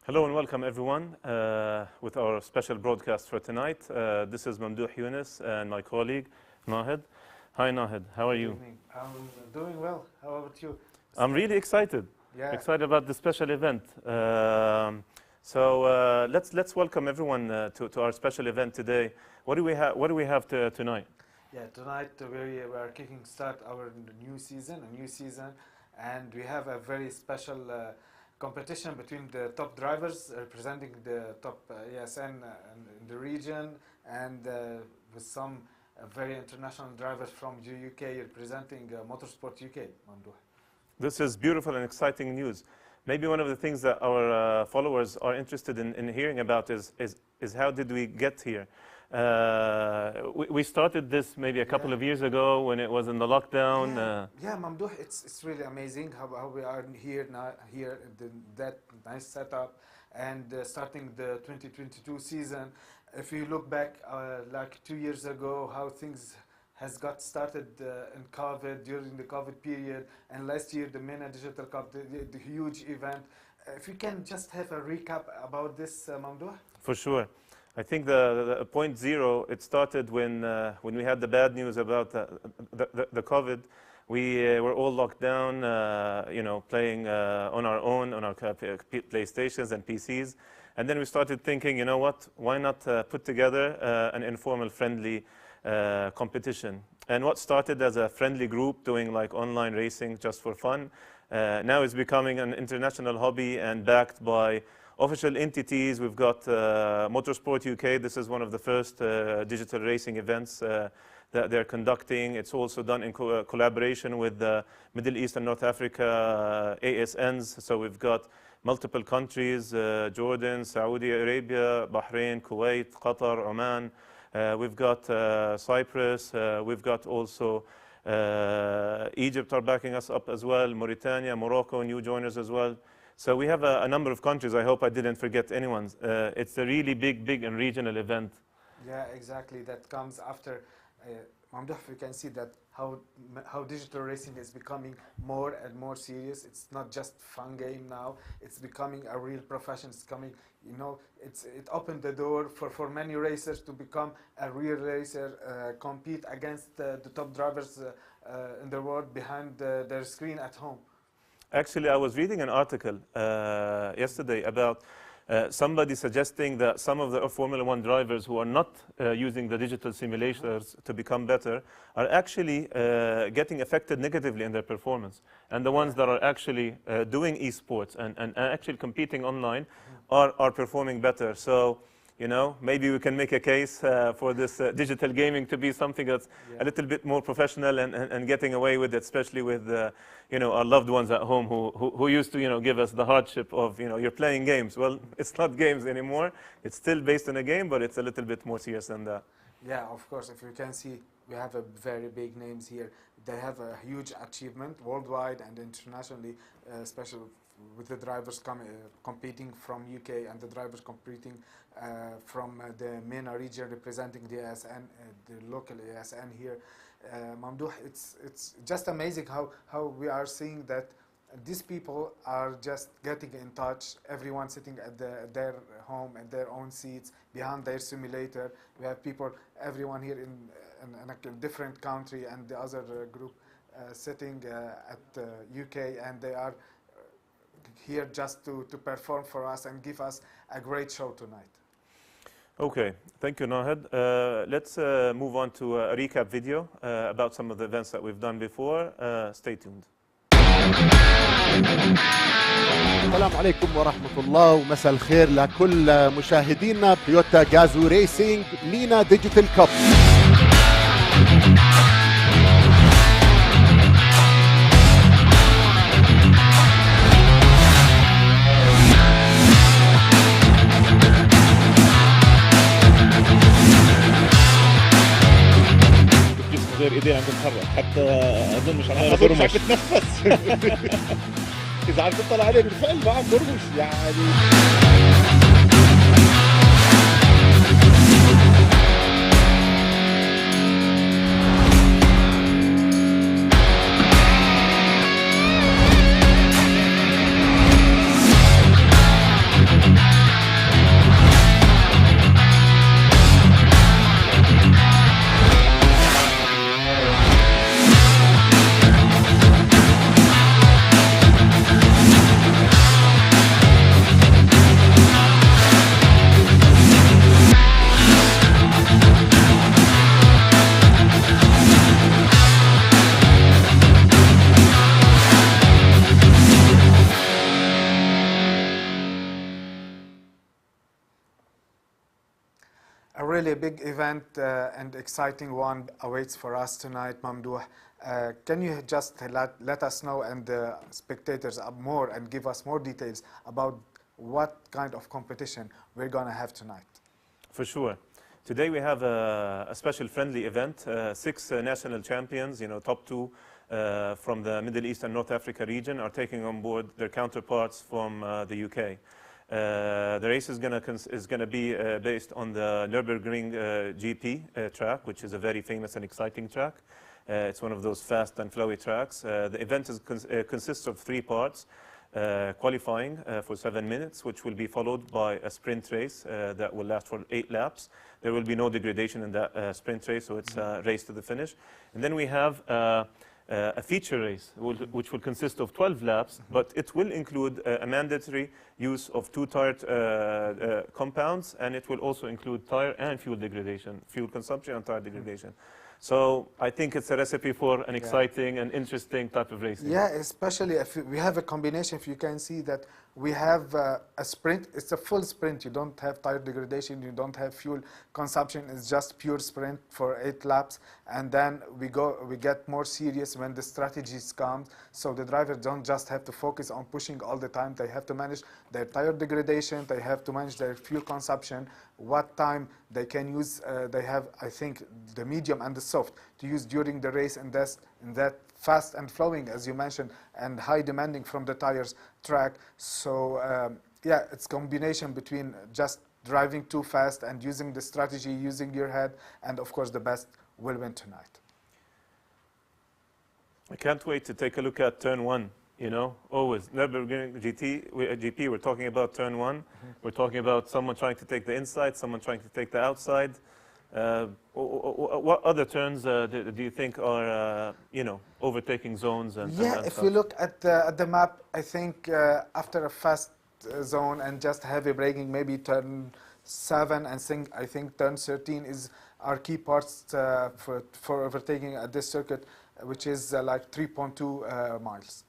Hello and welcome everyone with our special broadcast for tonight. This is Mamdouh Yunus and my colleague Nahed. Hi Nahed, how are Good you? evening. I'm doing well. How about you? I'm really excited. Yeah. Excited about this special event. So let's welcome everyone to our special event today. What do we have tonight? Yeah. Tonight we are kicking start our new season, and we have a very special competition between the top drivers representing the top ESN in the region, and with some very international drivers from the UK representing Motorsport UK. Mamdouh. This is beautiful and exciting news. Maybe one of the things that our followers are interested in hearing about is how did we get here? We started this maybe a couple of years ago when it was in the lockdown. Yeah, Mamdouh, it's really amazing how we are here now, that nice setup, and starting the 2022 season. If you look back like 2 years ago, how things has got started in COVID, during the COVID period, and last year the MENA Digital Cup, the huge event. If you can just have a recap about this, Mamdouh? For sure. I think the point zero, it started when we had the bad news about the COVID. We were all locked down, playing on our own, on our PlayStations and PCs. And then we started thinking, you know what, why not put together an informal, friendly competition. And what started as a friendly group doing like online racing just for fun, now is becoming an international hobby and backed by official entities. We've got Motorsport UK. This is one of the first digital racing events that they're conducting. It's also done in collaboration with Middle East and North Africa ASNs. So we've got multiple countries, Jordan, Saudi Arabia, Bahrain, Kuwait, Qatar, Oman. We've got Cyprus. We've got also Egypt are backing us up as well, Mauritania, Morocco, new joiners as well. So we have a number of countries. I hope I didn't forget anyone. It's a really big and regional event. Yeah, exactly. That comes after Mamdouh. We can see that how digital racing is becoming more and more serious. It's not just fun game now. It's becoming a real profession. It's coming, it opened the door for many racers to become a real racer, compete against the top drivers in the world behind their screen at home. Actually, I was reading an article yesterday about somebody suggesting that some of the Formula One drivers who are not using the digital simulators to become better are actually getting affected negatively in their performance. And the ones that are actually doing esports and actually competing online are performing better. So, maybe we can make a case for this digital gaming to be something that's a little bit more professional and getting away with it, especially with our loved ones at home who used to give us the hardship of you're playing games. Well, it's not games anymore. It's still based on a game, but it's a little bit more serious than that. Yeah, of course. If you can see, we have a very big names here. They have a huge achievement worldwide and internationally, especially with the drivers competing from UK and the drivers competing from the MENA region representing the ASN, the local ASN here. Mamdouh, it's just amazing how we are seeing that these people are just getting in touch, everyone sitting at their home at their own seats behind their simulator. We have people, everyone here in a different country, and the other group sitting at UK, and they are here just to perform for us and give us a great show tonight. Okay, thank you, Nahed. Let's move on to a recap video about some of the events that we've done before. Stay tuned. السلام عليكم ورحمة الله ومساء الخير لكل مشاهدينا تويوتا جازو ريسينج مينا ديجيتال كاب. غير ايدي عم تتحرك حتى اظن مش عم تتنفس. اذا عم تطلع عليه بالفعل ما عم برمش يعني. A really big event and exciting one awaits for us tonight, Mamdouh. Can you just let us know and the spectators more and give us more details about what kind of competition we're going to have tonight? For sure. Today we have a special friendly event. 6 national champions, top 2 from the Middle East and North Africa region are taking on board their counterparts from the UK. The race is going to be based on the Nürburgring GP track, which is a very famous and exciting track. It's one of those fast and flowy tracks. The event consists of 3 parts. Qualifying for 7 minutes, which will be followed by a sprint race that will last for 8 laps. There will be no degradation in that sprint race, so it's a race to the finish. And then we have a feature race, which will consist of 12 laps, but it will include a mandatory use of 2 tire compounds, and it will also include tire and fuel degradation, fuel consumption and tire degradation. So I think it's a recipe for an exciting and interesting type of racing. Yeah, especially if we have a combination. If you can see that we have a sprint, it's a full sprint. You don't have tire degradation, you don't have fuel consumption. It's just pure sprint for 8 laps, and then we get more serious when the strategies come. So the drivers don't just have to focus on pushing all the time. They have to manage their tire degradation. They have to manage their fuel consumption. What time they can use. They have, I think, the medium and the soft to use during the race, and that fast and flowing, as you mentioned, and high demanding from the tires track. So yeah, it's combination between just driving too fast and using the strategy, using your head, and of course the best will win tonight. I can't wait to take a look at turn 1. Always Nürburgring GP, we're talking about turn 1. We're talking about someone trying to take the inside, someone trying to take the outside. What other turns do you think are, overtaking zones? And if we look at the map, I think after a fast zone and just heavy braking, maybe turn 7 and I think turn 13 are key parts for overtaking at this circuit, which is like 3.2 miles.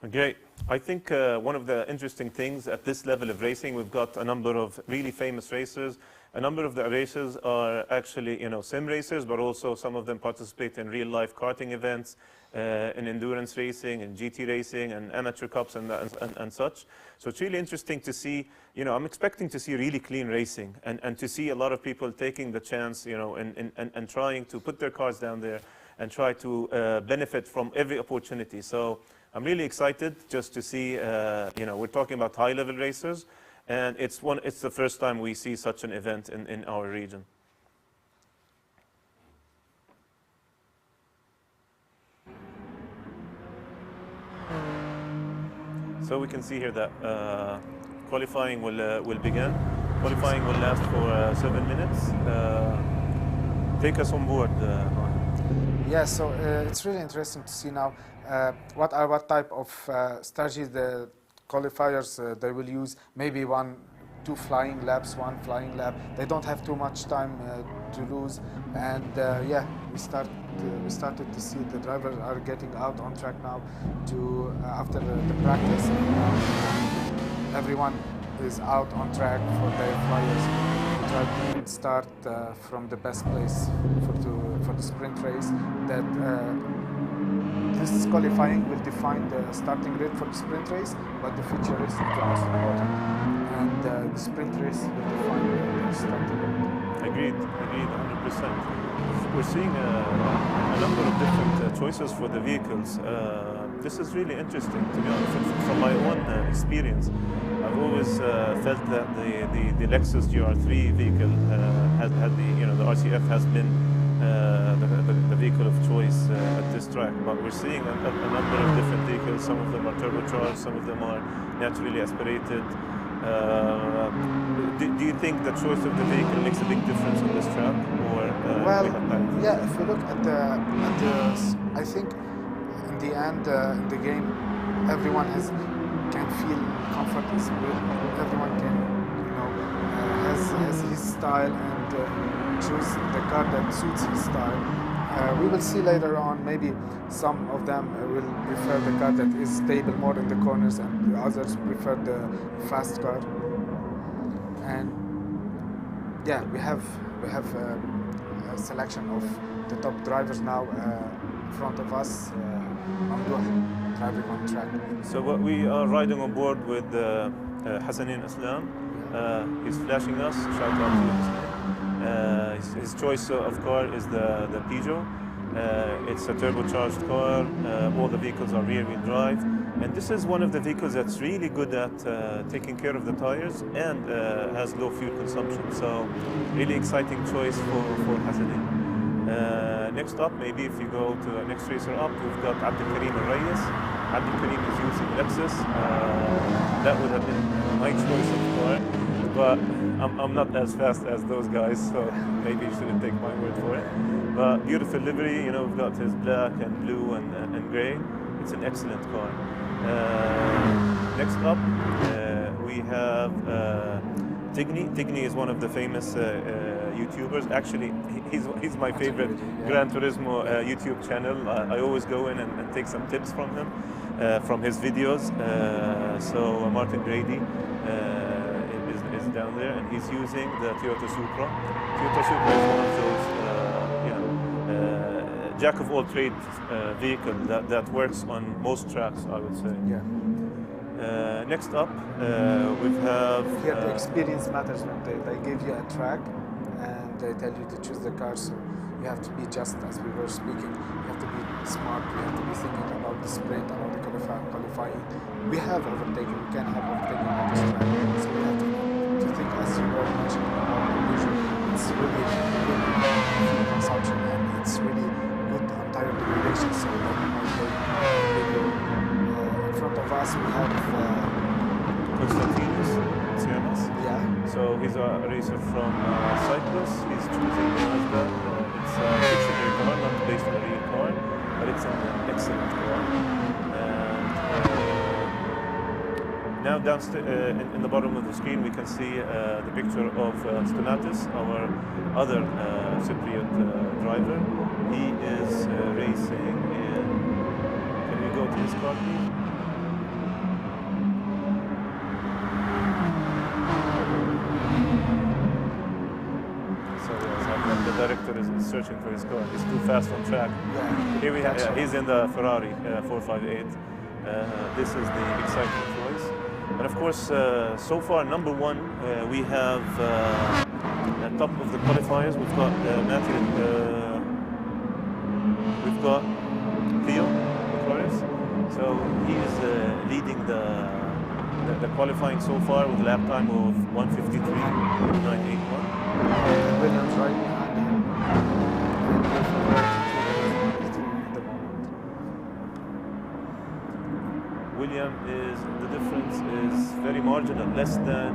Okay, I think one of the interesting things at this level of racing, we've got a number of really famous racers. A number of the races are actually, sim racers, but also some of them participate in real-life karting events, in endurance racing, in GT racing, and amateur cups and such. So it's really interesting to see, I'm expecting to see really clean racing and to see a lot of people taking the chance, and trying to put their cars down there and try to benefit from every opportunity. So I'm really excited just to see, we're talking about high-level racers, and it's the first time we see such an event in our region. So we can see here that qualifying will begin. Qualifying will last for 7 minutes. Take us on board. Yeah, so it's really interesting to see now what type of strategies the qualifiers they will use. Maybe 2 flying laps, 1 flying lap. They don't have too much time to lose, and yeah, we started to see the drivers are getting out on track now to after the practice. Everyone is out on track for their flyers to try to start from the best place for the sprint race. That this qualifying will define the starting rate for the sprint race, but the feature race is the most important, and the sprint race will define the starting rate. Agreed, 100%. We're seeing a number of different choices for the vehicles. This is really interesting, to be honest. From my own experience, I've always felt that the Lexus GR3 vehicle has had the RCF has been the vehicle of choice at this track. But we're seeing a number of different vehicles. Some of them are turbocharged, some of them are naturally aspirated. Do you think the choice of the vehicle makes a big difference on this track, or well, yeah, if you look at the I think in the end in the game, everyone can feel comfort. Everyone can has his style and choose the car that suits his style. We will see later on. Maybe some of them will prefer the car that is stable more in the corners, and the others prefer the fast car. And Yeah, we have a selection of the top drivers now in front of us. Mamdouh driving on track. So what we are riding on board with Hassanin Islam. He's flashing us. Shout out to Hassanin. His choice of car is the Peugeot. It's a turbocharged car. All the vehicles are rear-wheel drive. And this is one of the vehicles that's really good at taking care of the tires and has low fuel consumption. So really exciting choice for Hassanin. Next up, maybe if you go to the next racer up, we've got Abdul Karim Al-Rayes. Abdul Karim is using Lexus. That would have been my choice of car, but I'm not as fast as those guys, so maybe you shouldn't take my word for it. But beautiful livery, you know, we've got his black and blue and gray. It's an excellent car. Next up, we have Tigni. Tigni is one of the famous YouTubers. Actually, he's my favorite Gran Turismo YouTube channel. I always go in and take some tips from him, from his videos. So Martin Grady is down there, and he's using the Toyota Supra. Toyota Supra is one of those, jack of all trades vehicle that works on most tracks, I would say. Yeah. Next up, we have... Here the experience matters when they give you a track and they tell you to choose the car, so you have to be just as we were speaking. You have to be smart, you have to be thinking about the sprint, about the qualifying. We have overtaken, we can have overtaken on this track, so we have to think, as you were mentioning about the vision. It's really good fuel consumption and it's really good on tire degradation, so that in front of us we have Constantinos Tsiamas. yeah. So he's a racer from Cyprus. He's choosing the Mazda. It's a dictionary car, not based on a real car, but it's an excellent car. And now downstairs, in the bottom of the screen, we can see the picture of Stonatis, our other Cypriot driver. He is racing in... Can we go to his car, please? The director is searching for his car. He's too fast on track. Yeah. Here we have, he's in the Ferrari 458. This is the exciting choice. And of course, so far, number one, we have at top of the qualifiers, we've got Matthew, we've got Theo Flores. So he is leading the qualifying so far with a lap time of 1:53.981. Williams right behind him. William the difference is very marginal, less than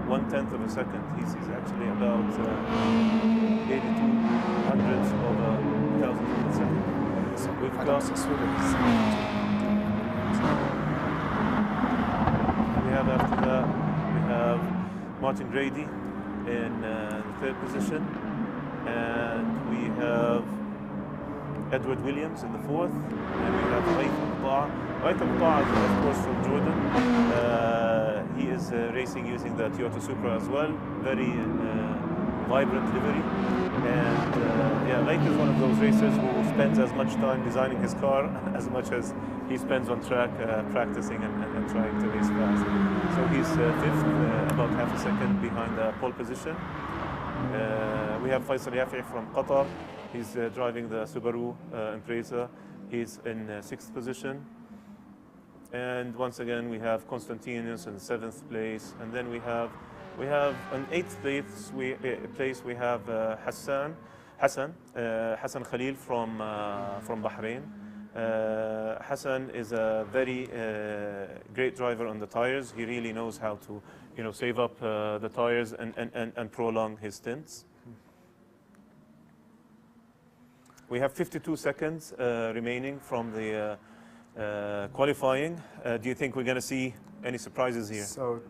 1/10 of a second. He's actually about 82 hundredths of a thousandth of a second. So we've got... We have after that, we have Martin Grady in the third position, and we have Edward Williams in the fourth, and we have Raitham Ta'a. Raitham Ta'a is of course from Jordan. He is racing using the Toyota Supra as well, very vibrant livery, and yeah, Raith is one of those racers who spends as much time designing his car as much as he spends on track practicing and trying to race fast. So he's fifth, about half a second behind the pole position. We have Faisal Yafi from Qatar. He's driving the Subaru Impreza. He's in sixth position. And once again, we have Constantinos in seventh place. And then we have in eighth place, we have Hassan Khalil from Bahrain. Hassan is a very great driver on the tires. He really knows how to, save up the tires and prolong his stints. We have 52 seconds remaining from the qualifying. Do you think we're going to see any surprises here? So,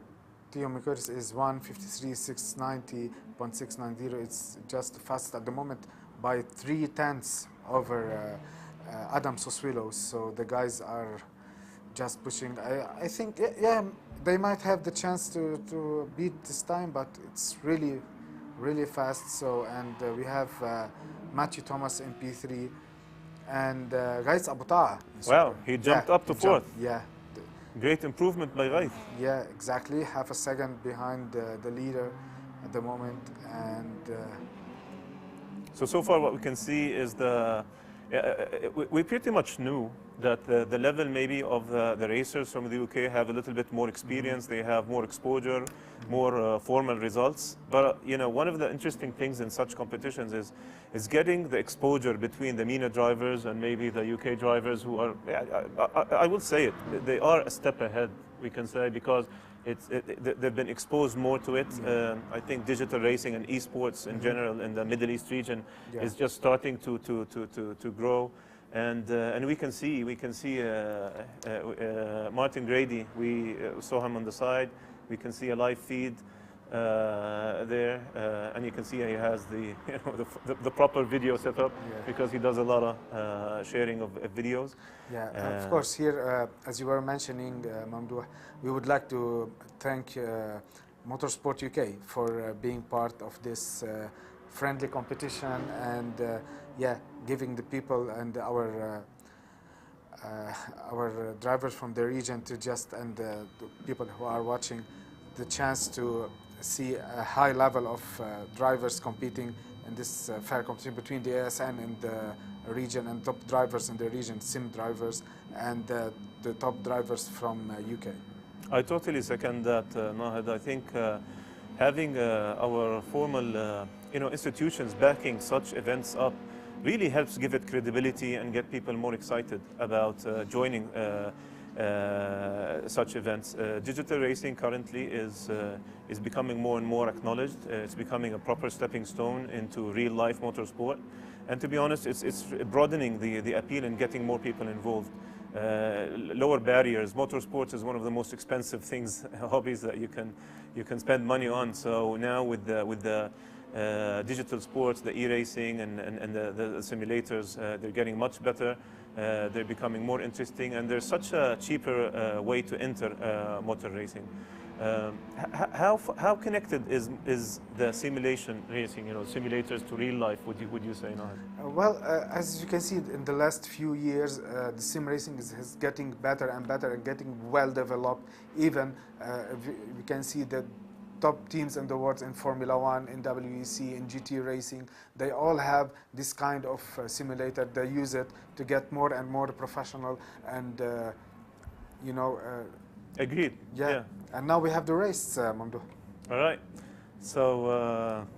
Theo Mikuris is 1:53.690.690. It's just fast at the moment by 3/10 over Adam Soswilos. So the guys are just pushing. I think, yeah, they might have the chance to beat this time, but it's really really fast. So, and we have Matthew Thomas in P3, and Gais Abu Ta'a. Wow, he jumped up to fourth. Yeah. Great improvement by Ghaith. Yeah, exactly. Half a second behind the leader at the moment, and So far what we can see is we pretty much knew that the level maybe of the racers from the UK have a little bit more experience, they have more exposure, more formal results. But one of the interesting things in such competitions is getting the exposure between the MENA drivers and maybe the UK drivers who are, I will say it, they are a step ahead, we can say, because they've been exposed more to it. I think digital racing and esports in general in the Middle East region is just starting to grow, and we can see Martin Grady. We saw him on the side. We can see a live feed there, and you can see he has the proper video set up because he does a lot of sharing of videos. Yeah, of course. Here, as you were mentioning, Mamdouh, we would like to thank Motorsport UK for being part of this friendly competition, and giving the people and our drivers from the region and the people who are watching the chance to see a high level of drivers competing in this fair competition between the ASN and the region, and top drivers in the region, sim drivers, and the top drivers from UK. I totally second that, Nahid. I think having our formal institutions backing such events up really helps give it credibility and get people more excited about joining such events. Digital racing currently is becoming more and more acknowledged. It's becoming a proper stepping stone into real-life motorsport. And to be honest, it's broadening the appeal and getting more people involved. Lower barriers. Motorsports is one of the most expensive things, hobbies that you can spend money on. So now with the digital sports, the e-racing and the simulators, they're getting much better. They're becoming more interesting, and there's such a cheaper way to enter motor racing. How connected is the simulation racing, simulators to real life? Would you say, Nahid? Well, as you can see, in the last few years, the sim racing is getting better and better and getting well developed. Even we can see that top teams in the world in Formula One, in WEC, in GT racing, they all have this kind of simulator. They use it to get more and more professional, and Agreed. Yeah. And now we have the race, Mamdouh. All right. So,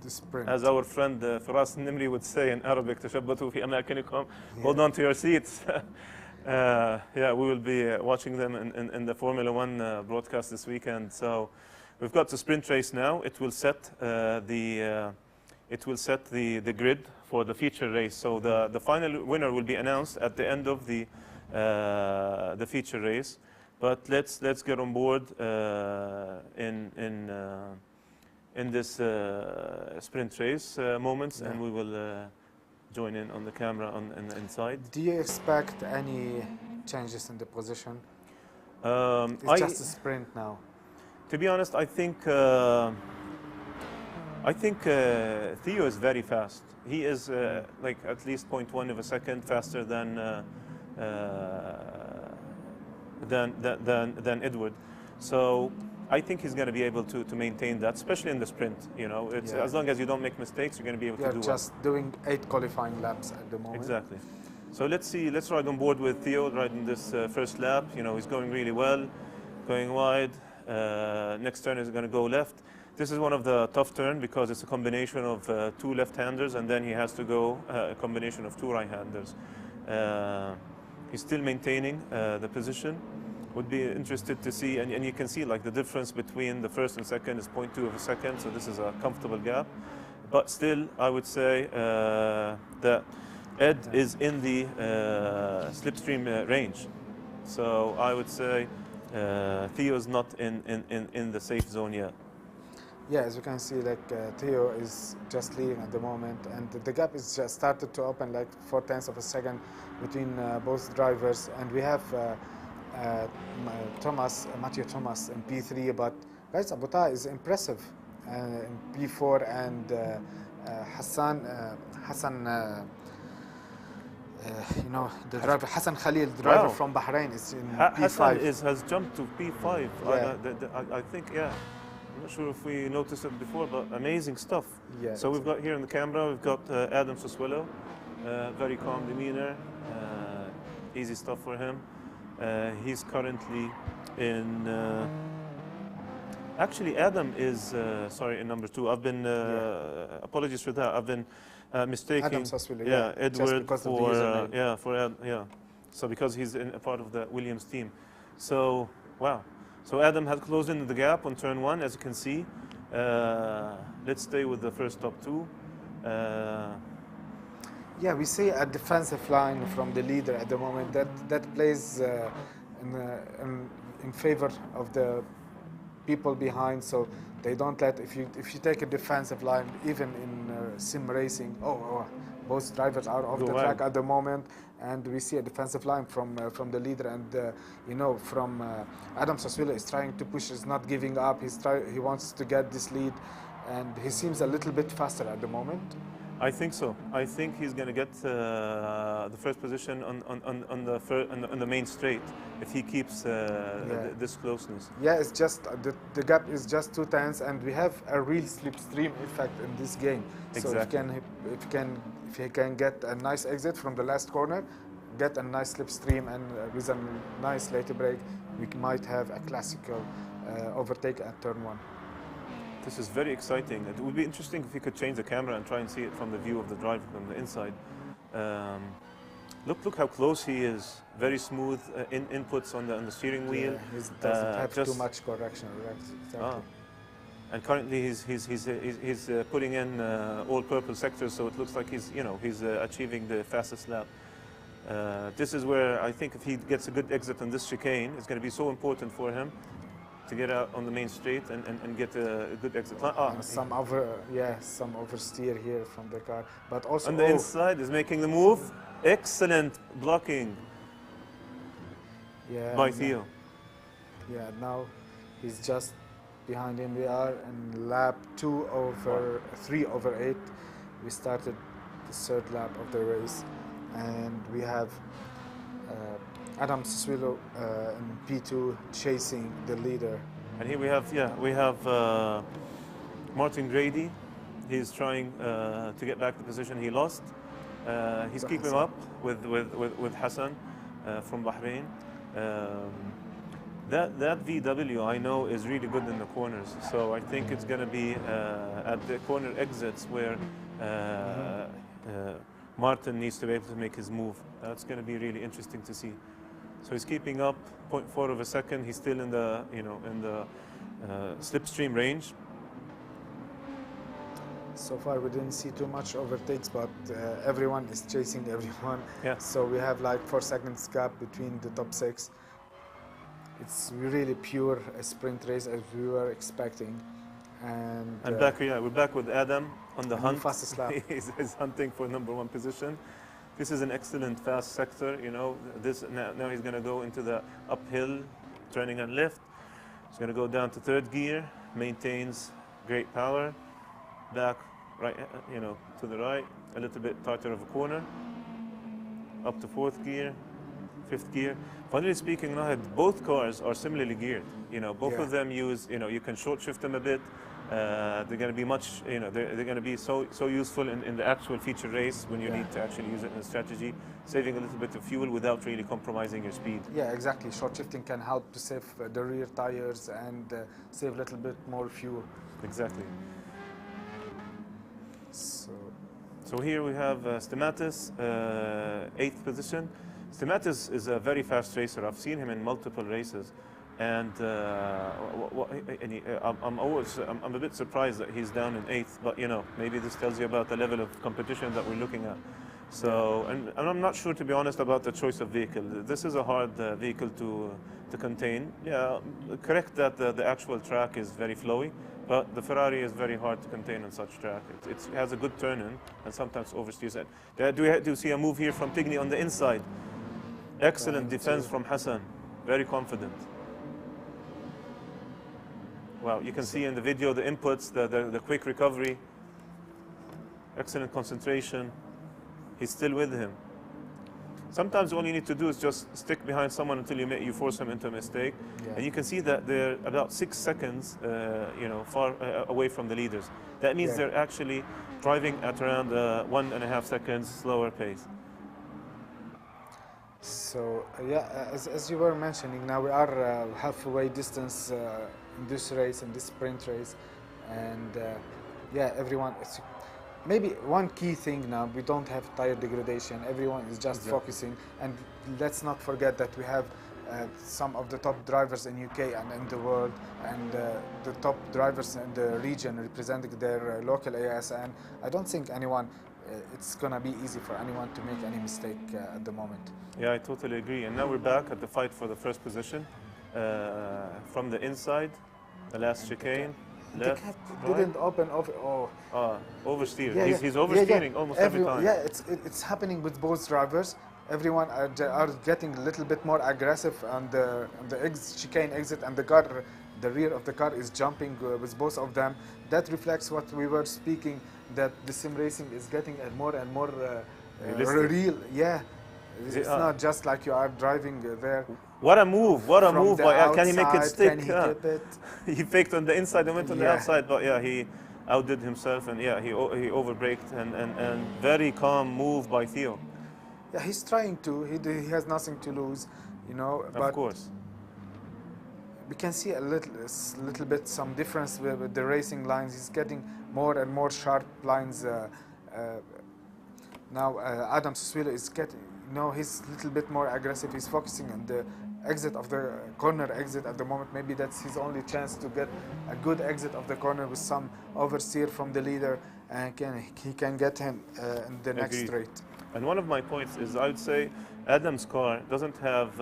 The sprint. as our friend Firas Nimri would say in Arabic, تشبتوا في أماكنكم. Hold on to your seats. We will be watching them in the Formula One broadcast this weekend. So, we've got the sprint race now. It will set the grid for the feature race. So the final winner will be announced at the end of the feature race. But let's get on board in this sprint race moments, and we will join in on the camera on inside. Do you expect any changes in the position? It's just a sprint now. To be honest, I think Theo is very fast. He is like at least 0.1 of a second faster than Edward. So I think he's going to be able to maintain that, especially in the sprint. As long as you don't make mistakes, you're going to be able to do it. Just doing 8 qualifying laps at the moment. Exactly. So let's ride on board with Theo right in this first lap. He's going really well, going wide. Next turn is going to go left. This is one of the tough turns because it's a combination of 2 left-handers, and then he has to go a combination of 2 right-handers. He's still maintaining the position. Would be interested to see, and you can see like the difference between the first and second is 0.2 of a second, so this is a comfortable gap. But still, I would say that Ed is in the slipstream range. So I would say Theo's not in the safe zone yet. Yeah, as you can see, Theo is just leading at the moment, and the gap is just started to open like 0.4 of a second between both drivers, and we have Matthew Thomas in P3, but guys, Abu Ta'a is impressive in P4, and Hassan, you know, the driver Hassan Khalil, the driver Wow. from Bahrain, is in Hassan P5. has jumped to P5. Yeah. I think, yeah. I'm not sure if we noticed it before, but amazing stuff. Yeah, So we've got here in the camera, we've got Adam Soswillo, very calm demeanor, easy stuff for him. He's currently in. Actually, Adam is sorry in number 2. I've been apologies for that. I've been mistaking. Adam Soswillo, yeah, just Edward because of the for username. yeah for yeah. So because he's in a part of the Williams team. So wow. So Adam has closed in the gap on turn 1, as you can see. Let's stay with the first top 2. Yeah, we see a defensive line from the leader at the moment that plays in favor of the people behind, so they don't let, if you take a defensive line, even in sim racing, both drivers are off Go the wild. track at the moment, and we see a defensive line from the leader, and you know, from Adam Soswillo is trying to push, is not giving up, he wants to get this lead, and he seems a little bit faster at the moment. I think so. I think he's going to get the first position on the main straight if he keeps this closeness. Yeah, it's just the gap is just 2 tenths, and we have a real slipstream effect in this game. Exactly. So if he can get a nice exit from the last corner, get a nice slipstream, and with a nice later break, we might have a classical overtake at turn 1. This is very exciting. It would be interesting if we could change the camera and try and see it from the view of the driver from the inside. Look how close he is. Very smooth inputs on the steering wheel. Yeah, he doesn't have too much correction. Right? Exactly. And currently he's putting in all-purple sectors, so it looks like he's achieving the fastest lap. This is where I think if he gets a good exit on this chicane, it's going to be so important for him to get out on the main straight and get a good exit. Some oversteer here from the car, but also on the inside is making the move. Excellent blocking by Theo. Yeah, now he's just behind him. We are in lap 3/8. We started the 3rd lap of the race, and we have Adam Soswillo in P2 chasing the leader. And here we have Martin Grady. He's trying to get back the position he lost. He's keeping up with Hassan from Bahrain. That VW I know is really good in the corners, so I think it's going to be at the corner exits where Martin needs to be able to make his move. That's going to be really interesting to see. So he's keeping up 0.4 of a second. He's still in the slipstream range. So far we didn't see too much overtakes, but everyone is chasing everyone. Yeah. So we have like 4 seconds gap between the top 6. It's really pure a sprint race as we were expecting. And we're back with Adam on the hunt. Fastest lap. he's hunting for #1 position. This is an excellent fast sector. You know, now he's going to go into the uphill, turning and left. He's going to go down to 3rd gear, maintains great power. Back right, to the right, a little bit tighter of a corner. Up to 4th gear, 5th gear. Funnily speaking, Nahid, both cars are similarly geared. You know, both of them use. You can short shift them a bit. They're going to be much. They're going to be so useful in the actual feature race when you need to actually use it in a strategy, saving a little bit of fuel without really compromising your speed. Yeah, exactly. Short shifting can help to save the rear tires and save a little bit more fuel. Exactly. So here we have Stamatis, 8th position. Stamatis is a very fast racer. I've seen him in multiple races, and I'm a bit surprised that he's down in 8th. But maybe this tells you about the level of competition that we're looking at. So, and I'm not sure, to be honest, about the choice of vehicle. This is a hard vehicle to contain. Yeah, correct that the actual track is very flowy. But the Ferrari is very hard to contain on such track. It has a good turn-in and sometimes oversteers it. Do you see a move here from Tigny on the inside? Excellent defense from Hassan. Very confident. Wow, you can see in the video the inputs, the quick recovery, excellent concentration. He's still with him. Sometimes all you need to do is just stick behind someone until you force him into a mistake. Yeah. And you can see that they're about 6 seconds, far away from the leaders. That means Yeah. they're actually driving at around 1.5 seconds slower pace. So as you were mentioning, now we are halfway distance in this race, in this sprint race, and everyone. Maybe one key thing now, we don't have tire degradation. Everyone is just focusing, and let's not forget that we have some of the top drivers in UK and in the world, and the top drivers in the region representing their local areas. And I don't think it's gonna be easy for anyone to make any mistake at the moment. Yeah, I totally agree. And now we're back at the fight for the first position. From the inside, the last chicane. The Left, cap right. didn't open off. Oh, Oversteer. yeah, He's oversteering almost every time. Yeah, it's happening with both drivers. Everyone are getting a little bit more aggressive on the chicane exit, and the rear of the car is jumping with both of them. That reflects what we were speaking, that the sim racing is getting more and more Realistic. real. Yeah, it's not just like you are driving there. What a move! What a From move the by Can he make it outside, stick? Can he tip it? He faked on the inside and went on the Yeah. outside, but yeah, he outdid himself, and yeah, he overbraked, and very calm move by Theo. Yeah, he's trying to. He has nothing to lose, But Of course. we can see a little bit some difference with the racing lines. He's getting more and more sharp lines. Now Adam Suswila is getting, he's a little bit more aggressive. He's focusing on the exit of the corner exit at the moment. Maybe that's his only chance to get a good exit of the corner with some oversteer from the leader, and he can get him in the next Agreed. straight. And one of my points is I would say Adam's car doesn't have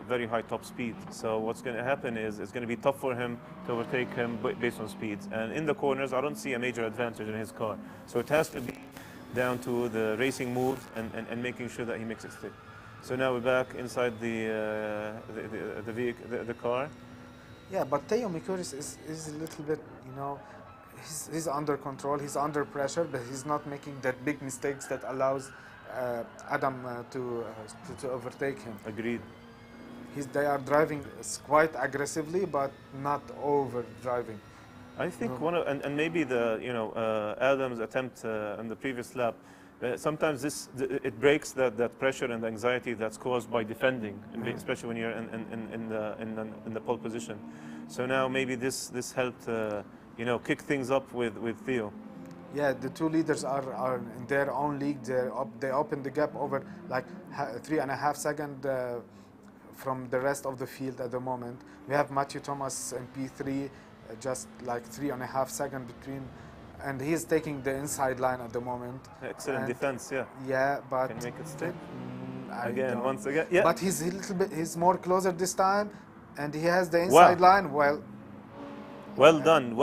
very high top speed. So what's going to happen is it's going to be tough for him to overtake him based on speeds. And in the corners, I don't see a major advantage in his car. So it has to be down to the racing moves and making sure that he makes it stick. So now we're back inside the vehicle, the car. Yeah, but Theo Mikuris is a little bit, he's under control, he's under pressure, but he's not making that big mistakes that allows Adam to overtake him. Agreed. They are driving quite aggressively, but not over driving. I think and maybe Adam's attempt on the previous lap. Sometimes it breaks that pressure and the anxiety that's caused by defending, especially when you're in the pole position. So now maybe this helped kick things up with Theo. Yeah, the two leaders are in their own league. They open the gap over like 3.5 seconds from the rest of the field at the moment. We have Matthew Thomas in P3, just like 3.5 seconds between. And he is taking the inside line at the moment. Excellent defense, yeah. Yeah, but can make it stick once again. Yeah. But he's more closer this time, and he has the inside line. Well done.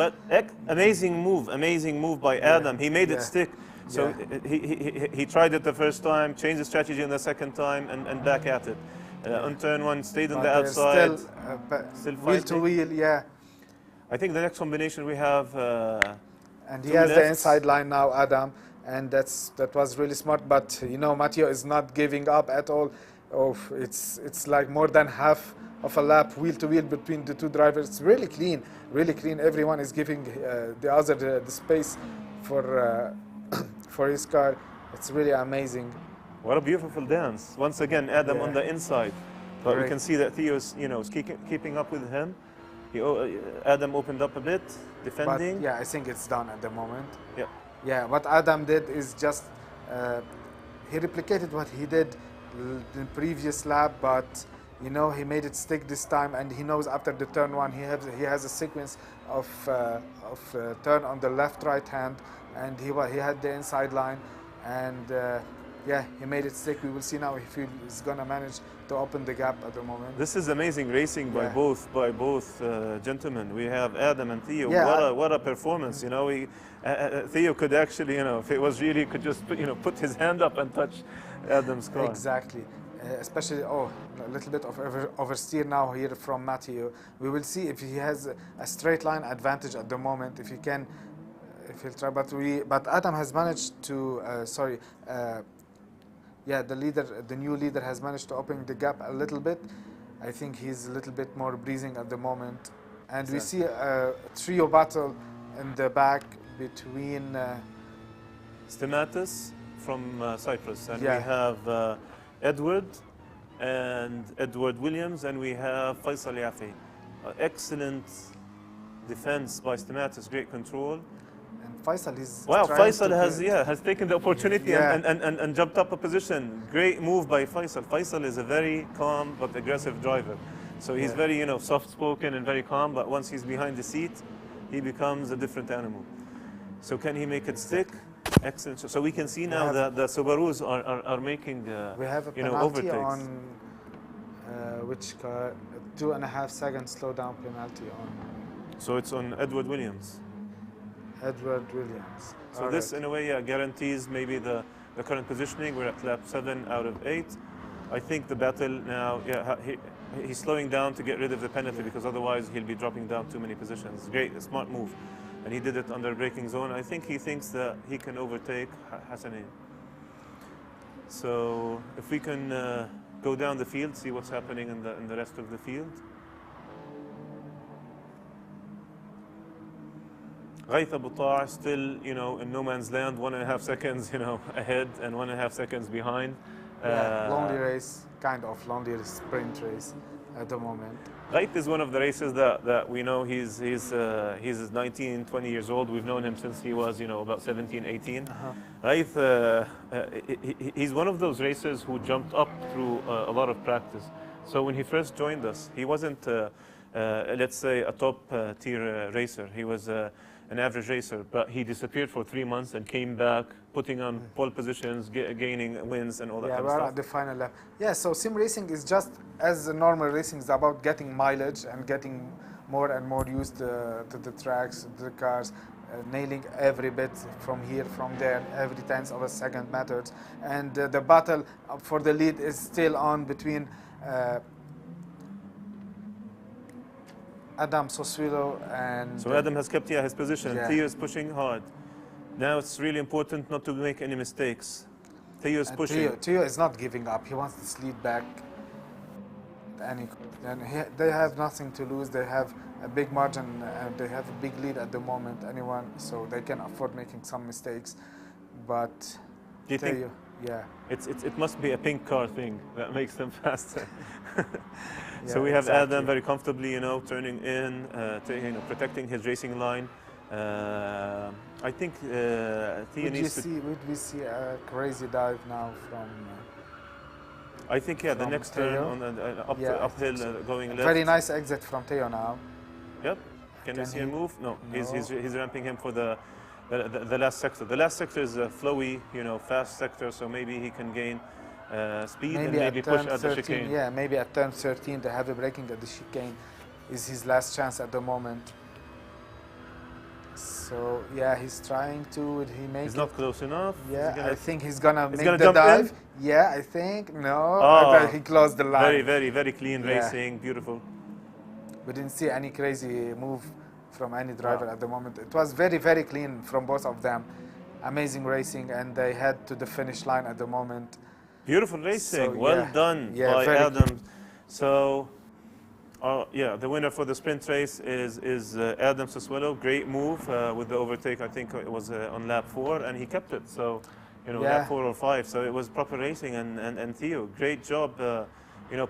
Amazing move by Adam. He made it stick. So he tried it the first time, changed the strategy in the second time, and back at it. On turn one, stayed on the outside. Still wheel to wheel, yeah. I think the next combination we have. And he has the inside line now, Adam, and that was really smart. But Matteo is not giving up at all. Oh, it's like more than half of a lap wheel to wheel between the two drivers. It's really clean, really clean. Everyone is giving the other the space for his car. It's really amazing. What a beautiful dance! Once again, Adam on the inside, but we can see that Theo is keeping up with him. Adam opened up a bit, defending. But, yeah, I think it's done at the moment. Yeah. Yeah, what Adam did is just he replicated what he did in the previous lap, but he made it stick this time, and he knows after the turn one he has a sequence of turn on the left-right hand, and he had the inside line, and yeah, he made it stick. We will see now if he's gonna manage to open the gap at the moment. This is amazing racing by both gentlemen. We have Adam and Theo. Yeah, what a performance! Theo could actually, if it was really, could just put his hand up and touch Adam's car. Exactly. especially a little bit of oversteer now here from Matthew. We will see if he has a straight line advantage at the moment, if he can, if he'll try. But Adam has managed to the new leader has managed to open the gap a little bit. I think he's a little bit more breathing at the moment, and we see a trio battle in the back between Stamatis from Cyprus, and we have Edward and Edward Williams, and we have Faisal Yafi. Excellent defense by Stamatis, great control. And Faisal is Faisal has taken the opportunity and jumped up a position. Great move by Faisal. Faisal is a very calm but aggressive driver. So he's very soft-spoken and very calm, but once he's behind the seat, he becomes a different animal. So can he make it stick? Excellent. So we can see now that the Subarus are making we have a penalty overtakes. on which car? 2.5 seconds slowdown penalty on. So it's on Edward Williams. Edward Williams. So this, in a way, guarantees maybe the current positioning. We're at lap 7 out of 8. I think the battle now, he's slowing down to get rid of the penalty because otherwise he'll be dropping down too many positions. Great, a smart move. And he did it under braking zone. I think he thinks that he can overtake Hassani. So if we can go down the field, see what's happening in the rest of the field. Ghaith Abu Ta' still, in no man's land, 1.5 seconds, ahead and 1.5 seconds behind. Lonely race, kind of lonely sprint race at the moment. Ghaith is one of the races that we know he's 19, 20 years old. We've known him since he was, about 17, 18. Ghaith, he's one of those racers who jumped up through a lot of practice. So when he first joined us, he wasn't, let's say, a top tier racer. He was an average racer, but he disappeared for 3 months and came back, putting on pole positions, gaining wins and all that kind of stuff. Yeah, we're at the final lap. Yeah, so sim racing is just as normal racing is about getting mileage and getting more and more used to the tracks, the cars, nailing every bit from here, from there, every tenth of a second matters. And the battle for the lead is still on between Adam Soswilo and... So Adam has kept his position. Yeah. Theo is pushing hard. Now it's really important not to make any mistakes. Theo is pushing. Theo is not giving up. He wants this lead back. They have nothing to lose. They have a big margin. They have a big lead at the moment. So they can afford making some mistakes. But do you think? Yeah. It must be a pink car thing that makes them faster. Yeah, so we have exactly. Adam very comfortably, turning in, protecting his racing line. I think Theo needs to... Would we see a crazy dive now from... I think, the next turn on the uphill going left. Very nice exit from Theo now. Yep. Can we see him move? No. He's ramping him for the last sector. The last sector is a flowy, fast sector, so maybe he can gain speed and maybe push at the chicane. Yeah, maybe at turn 13, the heavy braking at the chicane is his last chance at the moment. So yeah, he's trying to. He's not close enough. Yeah, I think he's gonna make the jump dive. In? Yeah, I think no. He closed the line. Very, very, very clean racing. Beautiful. We didn't see any crazy move from any driver at the moment. It was very, very clean from both of them. Amazing racing, and they head to the finish line at the moment. Beautiful racing. So, well done by Adam. So, the winner for the sprint race is Adam Soswelo. Great move with the overtake. I think it was on lap 4, and he kept it. So, lap 4 or 5. So it was proper racing. And Theo, great job.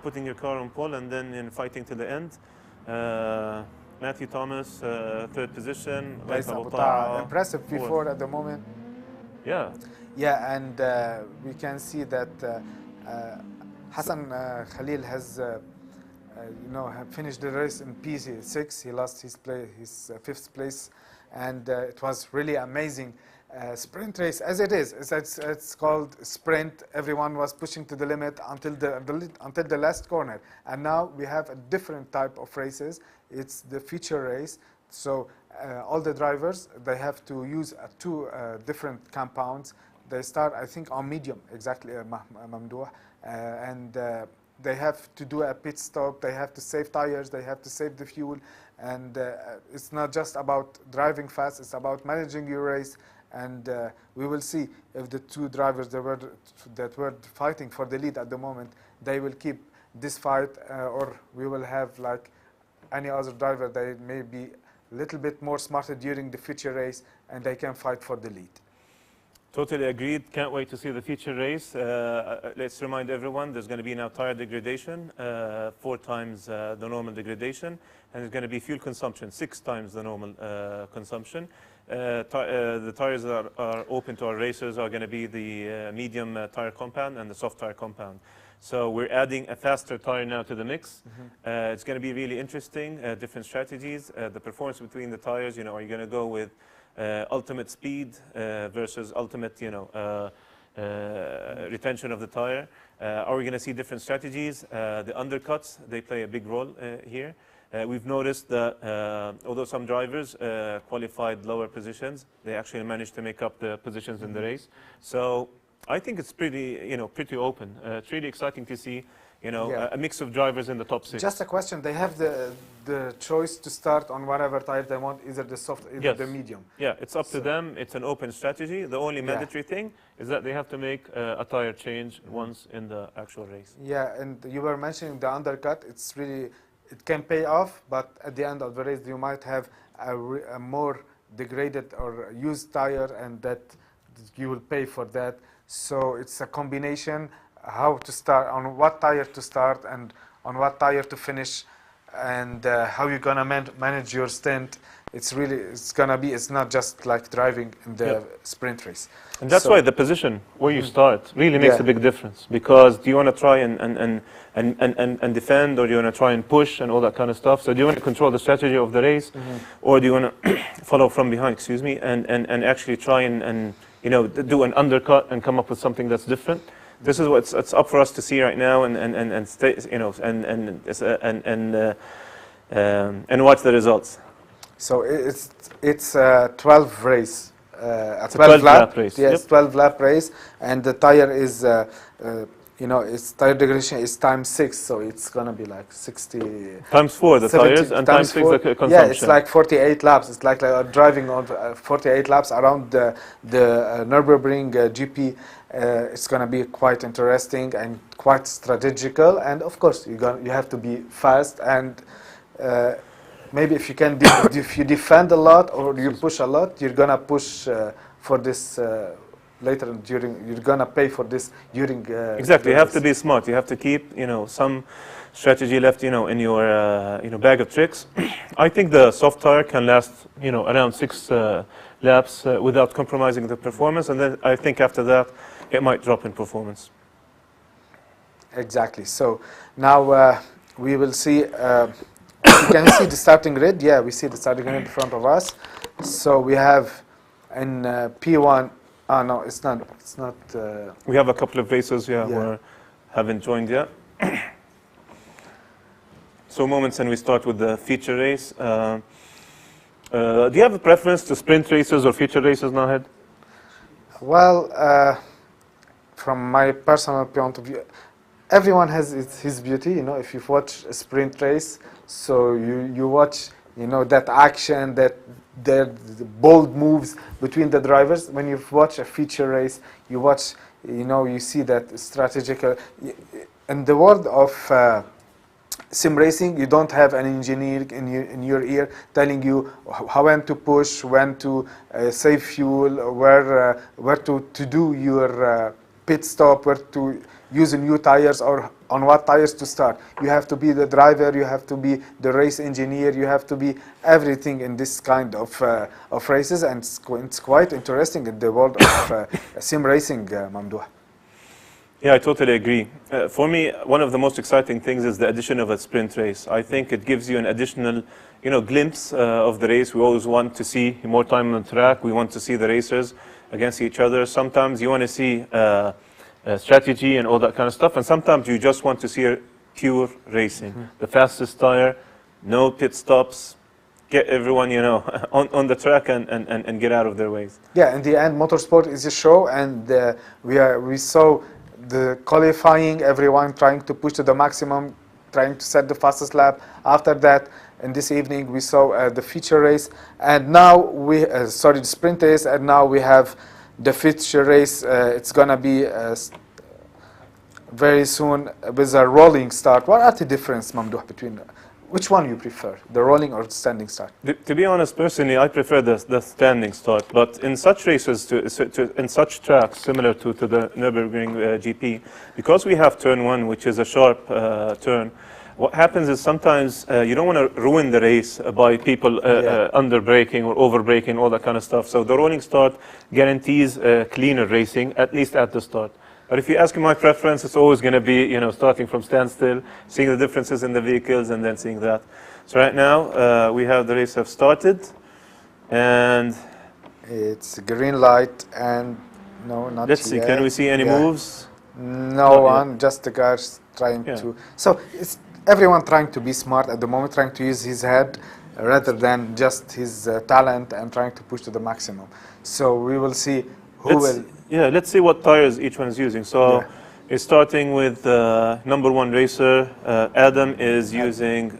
Putting your car on pole and then fighting to the end. Matthew Thomas, 3rd position. Impressive before at the moment. Yeah. Yeah, and we can see that Hassan Khalil has, finished the race in P6. He lost his 5th place, and it was really amazing sprint race as it is. It's called sprint. Everyone was pushing to the limit until the last corner, and now we have a different type of races. It's the feature race. So all the drivers, they have to use 2 different compounds. they start, I think, on medium, exactly, Mamdouh, and they have to do a pit stop, they have to save tires, they have to save the fuel, and it's not just about driving fast, it's about managing your race, and we will see if the two drivers that were fighting for the lead at the moment, they will keep this fight, or we will have, like any other driver, they may be a little bit more smarter during the future race, and they can fight for the lead. Totally agreed. Can't wait to see the feature race. Let's remind everyone there's going to be now tire degradation, 4 times the normal degradation, and there's going to be fuel consumption, 6 times the normal consumption. The tires that are open to our racers are going to be the medium tire compound and the soft tire compound. So we're adding a faster tire now to the mix. It's going to be really interesting, different strategies, the performance between the tires. You know, are you going to go with ultimate speed versus ultimate, retention of the tire? Are we going to see different strategies? The undercuts, they play a big role here. We've noticed that although some drivers qualified lower positions, they actually managed to make up the positions in the race. So I think it's pretty, pretty open. It's really exciting to see, a mix of drivers in the top 6. Just a question: they have the choice to start on whatever tire they want, either the soft, either the medium. Yeah, it's up to them. It's an open strategy. The only mandatory thing is that they have to make a tire change once in the actual race. Yeah, and you were mentioning the undercut. It's really, it can pay off, but at the end of the race, you might have a more degraded or used tire, and that you will pay for that. So it's a combination, how to start, on what tire to start and on what tire to finish, and how you're gonna manage your stint. It's not just like driving in the sprint race. And that's why the position where you start really makes a big difference, because do you want to try and defend, or do you want to try and push and all that kind of stuff? So do you want to control the strategy of the race, or do you want to follow from behind, and actually try and do an undercut and come up with something that's different? This is what's up for us to see right now, and watch the results. So it's a 12 race, a 12 lap race. Yes, 12 lap race, and the tire is, its tire degradation is times 6, so it's gonna be like 60. Times 4 the tires, and times 6 the consumption. Yeah, it's like 48 laps. It's like driving on 48 laps around the Nürburgring GP. It's gonna be quite interesting and quite strategical, and of course you have to be fast, and maybe if you can if you defend a lot or you push a lot, you're gonna push for this later during. You're gonna pay for this during. Exactly, you have to be smart. You have to keep some strategy left in your bag of tricks. I think the soft tire can last around 6 laps without compromising the performance, and then I think after that it might drop in performance. Exactly. So now we will see. You can see the starting grid. Yeah, we see the starting grid in front of us. So we have in P1. Oh no, it's not. It's not. We have a couple of races. Who haven't joined yet. So moments, and we start with the feature race. Do you have a preference to sprint races or feature races, Nahed? Well, from my personal point of view, everyone has his beauty. If you watch a sprint race, so you watch, that action, that the bold moves between the drivers. When you watch a feature race, you watch, you see that strategical. In the world of sim racing, you don't have an engineer in your ear telling you when to push, when to save fuel, where to do your pit stop, where to use new tires, or on what tires to start. You have to be the driver, you have to be the race engineer, you have to be everything in this kind of races, and it's quite interesting in the world of sim racing, Mamdouh. Yeah, I totally agree. For me, one of the most exciting things is the addition of a sprint race. I think it gives you an additional, glimpse of the race. We always want to see more time on the track. We want to see the racers against each other. Sometimes you want to see strategy and all that kind of stuff, and sometimes you just want to see pure racing. The fastest tire, no pit stops, get everyone, on the track and get out of their ways. Yeah, in the end, motorsport is a show, and we saw the qualifying, everyone trying to push to the maximum, trying to set the fastest lap. After that, in this evening, we saw the feature race, and now the sprint race, and now we have the feature race. It's gonna be very soon with a rolling start. What are the difference, Mamdouh, between which one you prefer, the rolling or the standing start? To be honest, personally, I prefer the standing start. But in such races, in such tracks, similar to the Nürburgring GP, because we have turn one, which is a sharp turn, what happens is sometimes you don't want to ruin the race by people under braking or over braking, all that kind of stuff. So the rolling start guarantees cleaner racing, at least at the start. But if you ask me my preference, it's always going to be, starting from standstill, seeing the differences in the vehicles, and then seeing that. So right now, we have the race have started, and it's green light, and no, not let's see. yet. Can we see any moves? No one, just the guys trying to. So it's everyone trying to be smart at the moment, trying to use his head rather than just his talent and trying to push to the maximum. So we will see who will. Yeah, let's see what tires each one is using. So it's starting with number one racer. Adam is using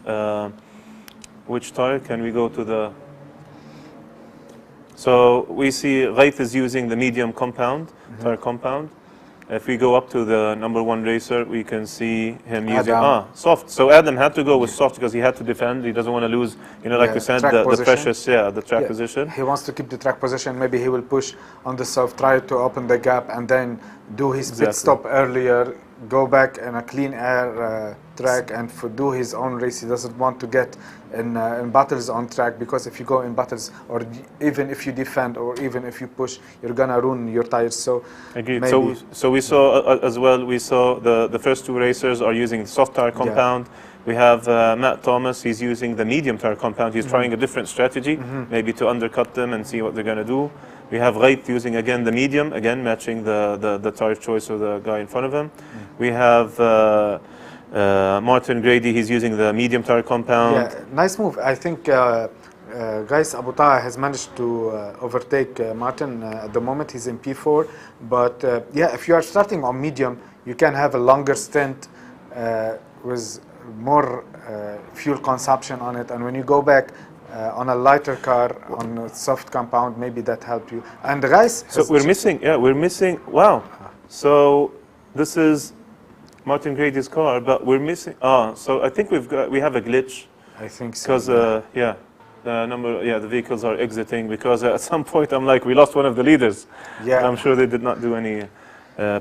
which tire? Can we go to the... So we see Ghaith is using the medium compound, tire compound. If we go up to the number one racer, we can see him using soft. So Adam had to go with soft because he had to defend. He doesn't want to lose, like we said, the precious, the track position. He wants to keep the track position. Maybe he will push on the soft, try to open the gap, and then do his pit stop earlier, go back in a clean air track, and do his own race. He doesn't want to get in battles on track, because if you go in battles, or even if you defend, or even if you push, you're gonna ruin your tires. So agreed. So we saw as well. We saw the first two racers are using soft tire compound. We have Matt Thomas. He's using the medium tire compound. He's trying a different strategy, maybe to undercut them and see what they're gonna do. We have Ghaith using again the medium, again matching the tire choice of the guy in front of him. We have Martin Grady. He's using the medium tire compound. Yeah, nice move. I think Gais Abu Taha has managed to overtake Martin at the moment. He's in P4, but if you are starting on medium, you can have a longer stint with more fuel consumption on it, and when you go back on a lighter car on a soft compound, maybe that helped you. And the guys, so we're missing. Wow. So this is Martin Grady's car, but we're missing. So I think we have a glitch. I think so. Because the vehicles are exiting, because at some point I'm like, we lost one of the leaders. Yeah. I'm sure they did not do any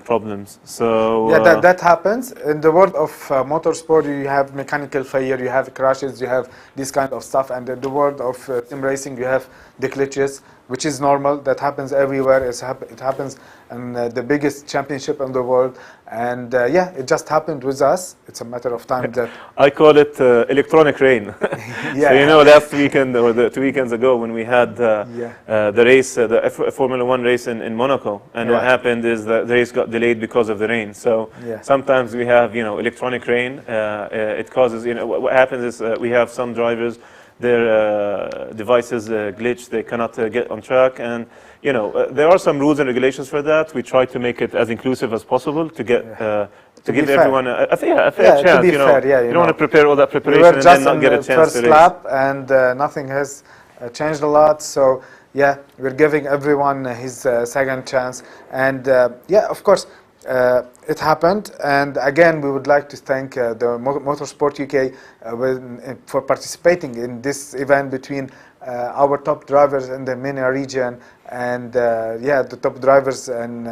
problems. So that happens in the world of motorsport. You have mechanical failure, you have crashes, you have this kind of stuff, and in the world of sim racing, you have the glitches, which is normal. That happens everywhere. It happens in the biggest championship in the world, and it just happened with us. It's a matter of time that I call it electronic rain. So last weekend or the 2 weekends ago, when we had the race, the Formula 1 race in Monaco, and what happened is the race got delayed because of the rain. So sometimes we have electronic rain. It causes what happens is we have some drivers, their devices glitch, they cannot get on track, and there are some rules and regulations for that. We try to make it as inclusive as possible to get to give everyone a fair chance. To be fair, you don't want to prepare all that preparation and then not get a chance to race. First lap, and nothing has changed a lot. So we're giving everyone his second chance, and of course. It happened, and again we would like to thank the Motorsport UK for participating in this event between our top drivers in the MENA region and the top drivers in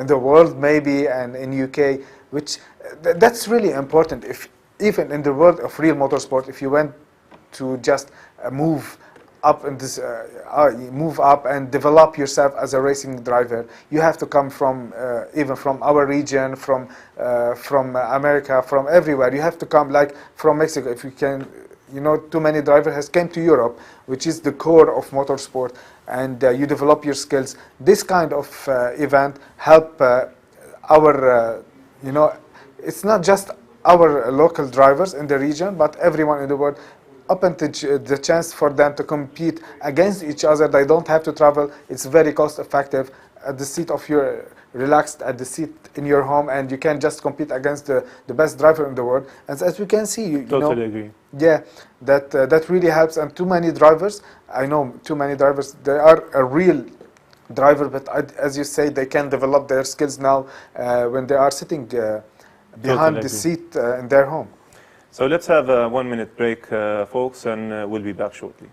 the world maybe, and in UK, which that's really important. If even in the world of real motorsport, if you went to just move up in this, move up and develop yourself as a racing driver, you have to come from even from our region, from America, from everywhere. You have to come, like from Mexico. If you can, too many drivers has came to Europe, which is the core of motorsport, and you develop your skills. This kind of event help our, it's not just our local drivers in the region, but everyone in the world open the chance for them to compete against each other. They don't have to travel. It's very cost effective. At the seat of your relaxed at the seat in your home, and you can just compete against the best driver in the world. And as we can see, you Totally know, agree. yeah, that really helps. And too many drivers, I know too many drivers, they are a real driver, but as you say, they can develop their skills now when they are sitting behind Totally the agree. seat in their home. So let's have a 1 minute break, folks, and we'll be back shortly.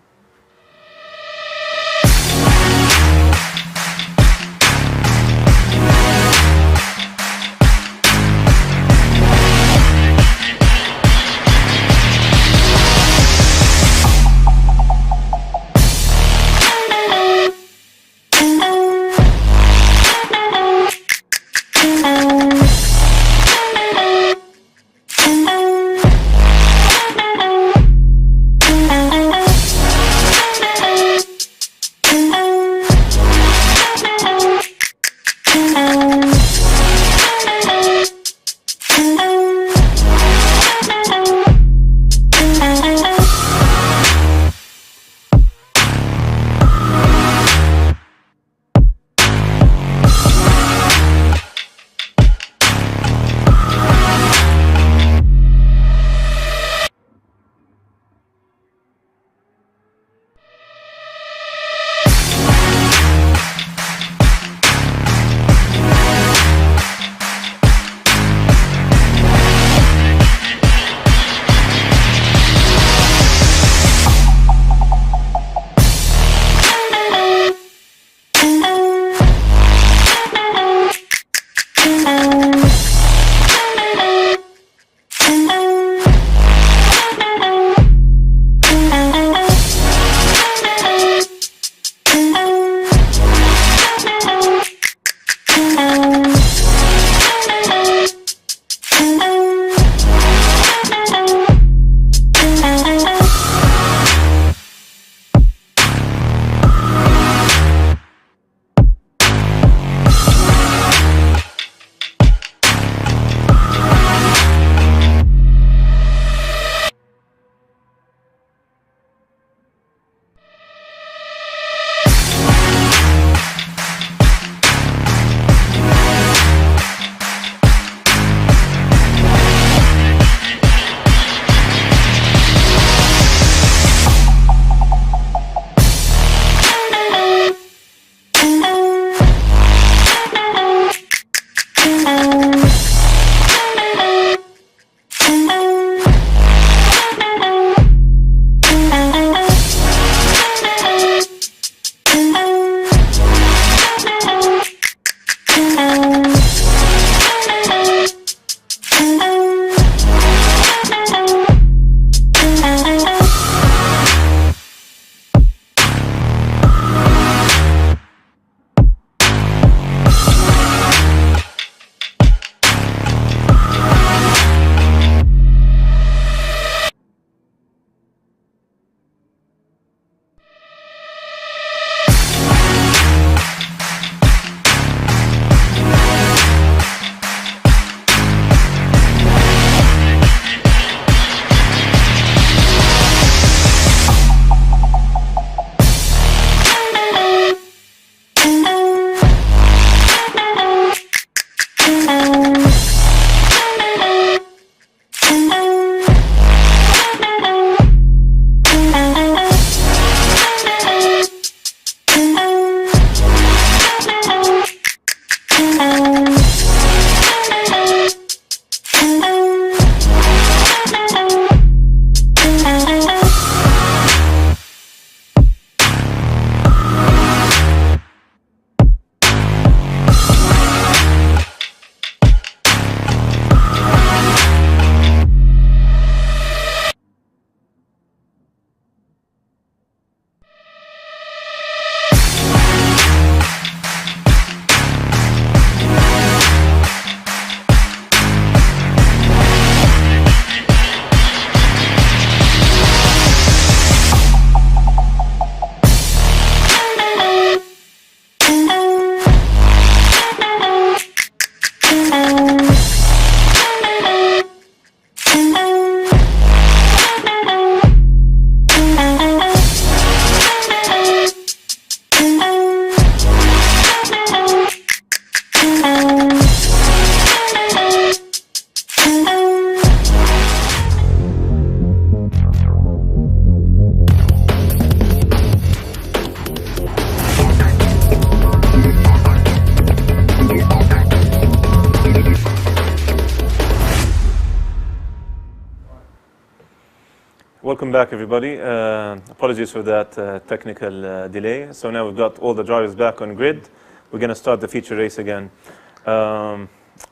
Welcome back, everybody. Apologies for that technical delay. So now we've got all the drivers back on grid. We're going to start the feature race again.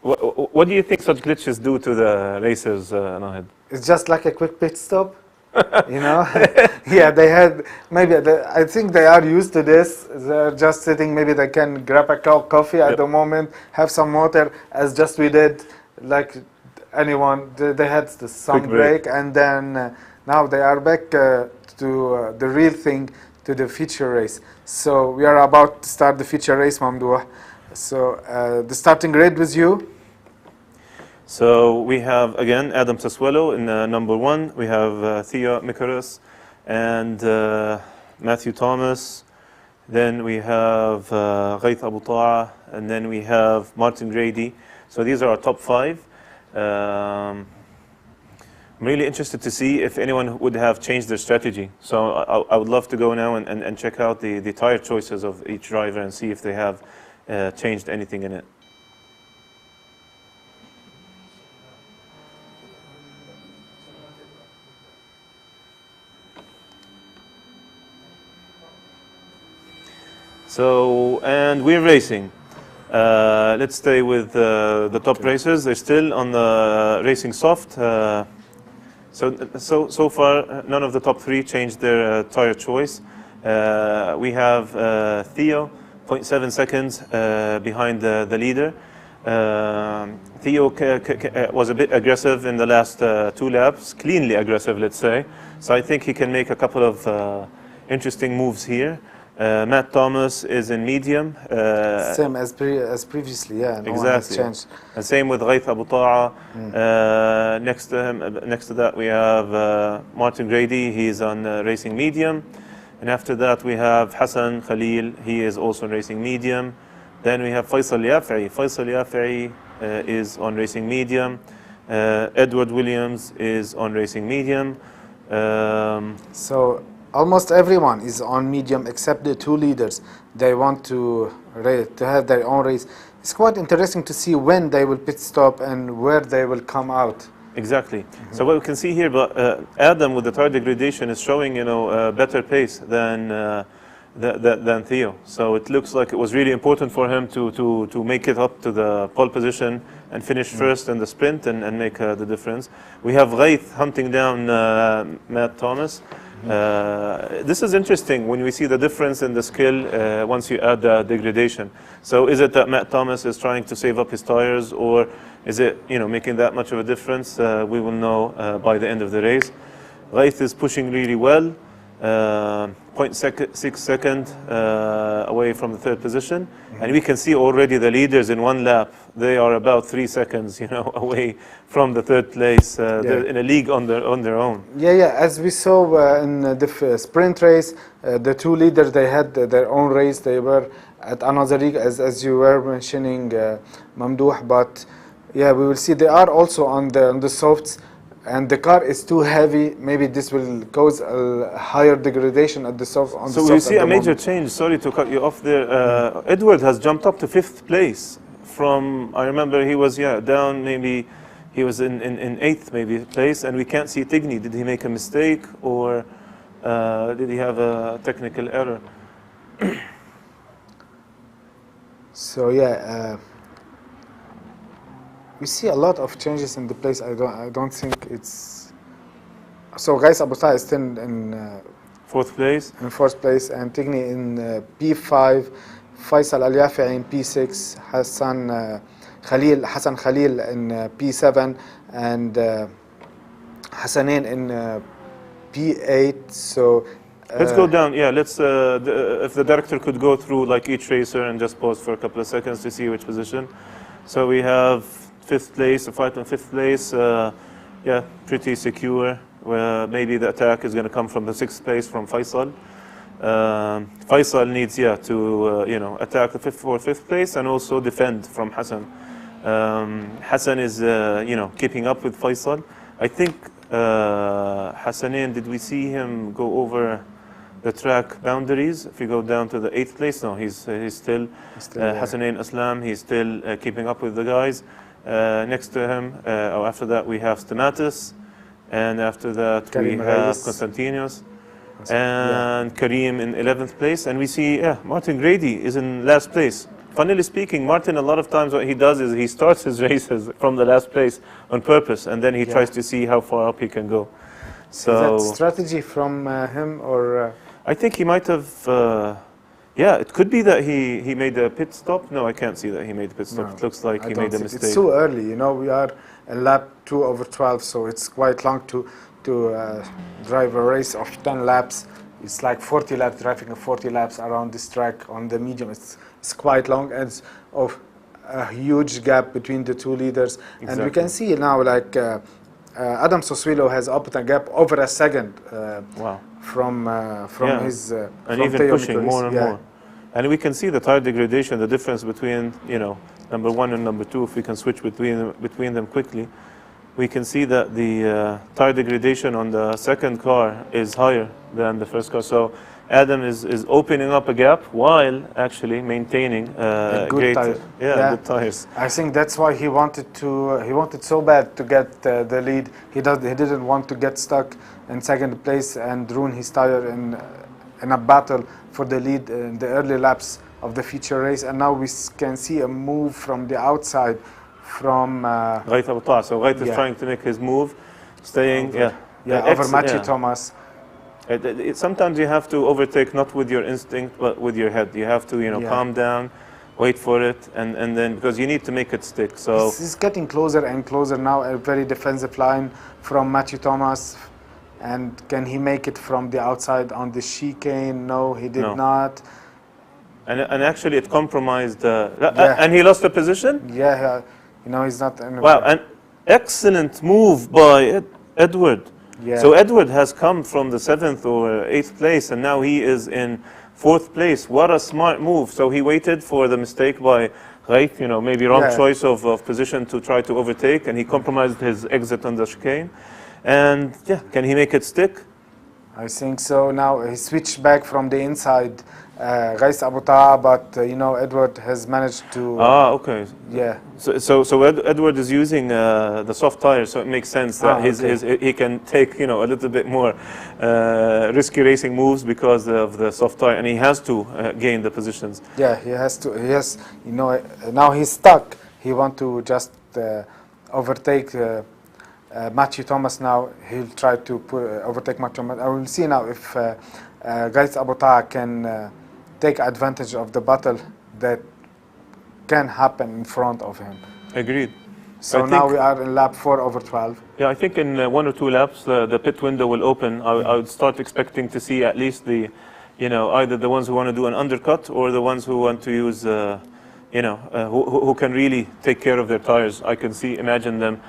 What do you think such glitches do to the racers, Nahid? It's just like a quick pit stop. You know, yeah, they had maybe I think they are used to this. They're just sitting. Maybe they can grab a coffee at the moment, have some water, as just we did. Like anyone, they had some break, and then now they are back to the real thing, to the feature race. So we are about to start the feature race, Mamdouh. So the starting grid with you. So we have, again, Adam Sassuolo in number 1. We have Theo Mikaros and Matthew Thomas. Then we have Ghaith Abu Ta'a. And then we have Martin Grady. So these are our top 5. I'm really interested to see if anyone would have changed their strategy. So I would love to go now and check out the tire choices of each driver and see if they have changed anything in it. So, and we're racing. Let's stay with the top racers. They're still on the racing soft. So far, none of the top 3 changed their tire choice. We have Theo, 0.7 seconds behind the leader. Theo was a bit aggressive in the last 2 laps, cleanly aggressive, let's say. So I think he can make a couple of interesting moves here. Matt Thomas is in medium. Same as previously, yeah. No exactly. One has changed. And same with Ghaith Abu Ta'a. Next to that, we have Martin Grady. He's on racing medium. And after that, we have Hassan Khalil. He is also on racing medium. Then we have Faisal Yafi'i. Faisal Yafi'i is on racing medium. Edward Williams is on racing medium. So almost everyone is on medium except the 2 leaders. They want to have their own race. It's quite interesting to see when they will pit stop and where they will come out. Exactly. So what we can see here, but Adam with the tire degradation is showing, better pace than Theo. So it looks like it was really important for him to make it up to the pole position and finish first in the sprint and make the difference. We have Ghaith hunting down Matt Thomas. This is interesting when we see the difference in the skill once you add the degradation. So is it that Matt Thomas is trying to save up his tires, or is it making that much of a difference? We will know by the end of the race. Ghaith is pushing really well, 0.6 second away from the 3rd position, and we can see already the leaders in 1 lap. They are about 3 seconds, away from the 3rd place. They're in a league on their own. Yeah. As we saw in the sprint race, the 2 leaders, they had their own race. They were at another league, as you were mentioning, Mamdouh. But yeah, we will see they are also on the softs, and the car is too heavy. Maybe this will cause a higher degradation at the soft. So we see a major change. Sorry to cut you off there. Edward has jumped up to 5th place. I remember he was down, maybe he was in 8th maybe place, and we can't see Tigny. Did he make a mistake, or did he have a technical error? So yeah, we see a lot of changes in the place. I don't think it's so. Ghaith Abu Ta'a is still in 4th place. In 4th place, and Tigny in P5. Faisal Al Yafi'i in P6, Hassan Khalil in P7, and Hassanin in P8. So let's go down. Yeah, let's. If the director could go through like each racer and just pause for a couple of seconds to see which position. So we have 5th place, a fight on 5th place. Yeah, pretty secure. Maybe the attack is going to come from the 6th place from Faisal. Faisal needs to attack the 5th or 5th place and also defend from Hassan. Hassan is keeping up with Faisal. I think Hassanin, did we see him go over the track boundaries? If you go down to the 8th place, no, he's still Hassanin Aslam. He's still keeping up with the guys. Next to him, or after that, we have Stamatis. and after that Karim we have Reyes. Constantinos Yeah. and Karim in 11th place, and we see Martin Grady is in last place. Funnily speaking, Martin, a lot of times what he does is he starts his races from the last place on purpose, and then he Yeah. tries to see how far up he can go. Is that So strategy from him or? I think he might have, yeah, it could be that he made a pit stop. No, I can't see that he made a pit stop. No, It looks like I he don't made a see- mistake. It's too early, you know. We are in lap 2/12, so it's quite long to drive a race of 10 laps. It's like 40 laps, driving 40 laps around this track on the medium. It's quite long, and it's of a huge gap between the two leaders. And we Exactly. can see now, like Adam Soswilo has opened a gap over a second Wow. from Yeah. his And from even Theo pushing Nicolis. more and Yeah. more. And we can see the tire degradation, the difference between, number 1 and number 2, if we can switch between them quickly. We can see that the tire degradation on the second car is higher than the first car. So Adam is opening up a gap while actually maintaining A good great, tire. Yeah. good tires. I think that's why he wanted so bad to get the lead. He didn't want to get stuck in second place and ruin his tire in a battle for the lead in the early laps of the feature race. And now we can see a move from the outside from Ghait Abu Ta'a. So Ghait is Yeah. trying to make his move, staying, over Matthew Thomas. Sometimes you have to overtake not with your instinct but with your head. You have to Yeah. calm down, wait for it, and then because you need to make it stick. So He's getting closer and closer now. A very defensive line from Matthew Thomas. And can he make it from the outside on the chicane? No, he did No. not. and actually it compromised. Yeah. And he lost the position. Yeah, he's not. Wow, an excellent move by Edward. Yeah. So Edward has come from the 7th or 8th place, and now he is in 4th place. What a smart move. So he waited for the mistake by Ghait, maybe wrong Yeah. choice of position to try to overtake, and he compromised his exit on the chicane. And can he make it stick? I think so. Now he switched back from the inside, Ghais Abu Ta'a, but Edward has managed to. Okay. Yeah. So Edward is using the soft tires, so it makes sense that he can take a little bit more risky racing moves because of the soft tire, and he has to gain the positions. Yeah, he has to. He has. Now he's stuck. He want to just overtake. Matthew Thomas now, he'll try to overtake Matthew Thomas. I will see now if Ghait Abu Ta'a can take advantage of the battle that can happen in front of him. Agreed. So now we are in lap 4/12. Yeah, I think in 1 or 2 laps the pit window will open. I would start expecting to see at least either the ones who want to do an undercut or the ones who want to use who can really take care of their tires. I can imagine them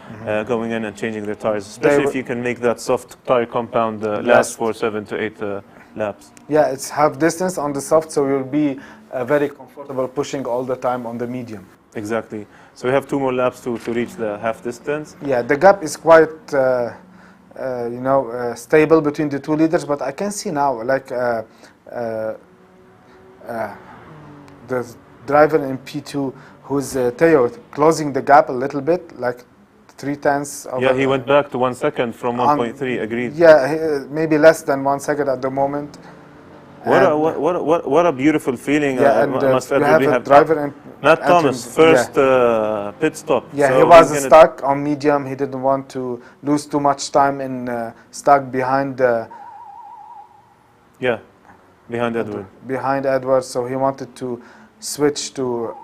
going in and changing their tires, especially if you can make that soft tire compound last for 7 to 8 laps. Yeah, it's half distance on the soft, so you'll be very comfortable pushing all the time on the medium. Exactly. So we have 2 more laps to reach the half distance. Yeah, the gap is quite stable between the two leaders, but I can see now like the driver in P2, who's Theo, closing the gap a little bit, like 0.3 of. Yeah, he went back to 1 second from 1.3. Agreed. Yeah, maybe less than 1 second at the moment. What a beautiful feeling! Yeah, I and must we admit, have a driver in Matt Thomas, first pit stop. Yeah, so he was he's stuck on medium. He didn't want to lose too much time in stuck behind behind Edward. Behind Edward, so he wanted to switch to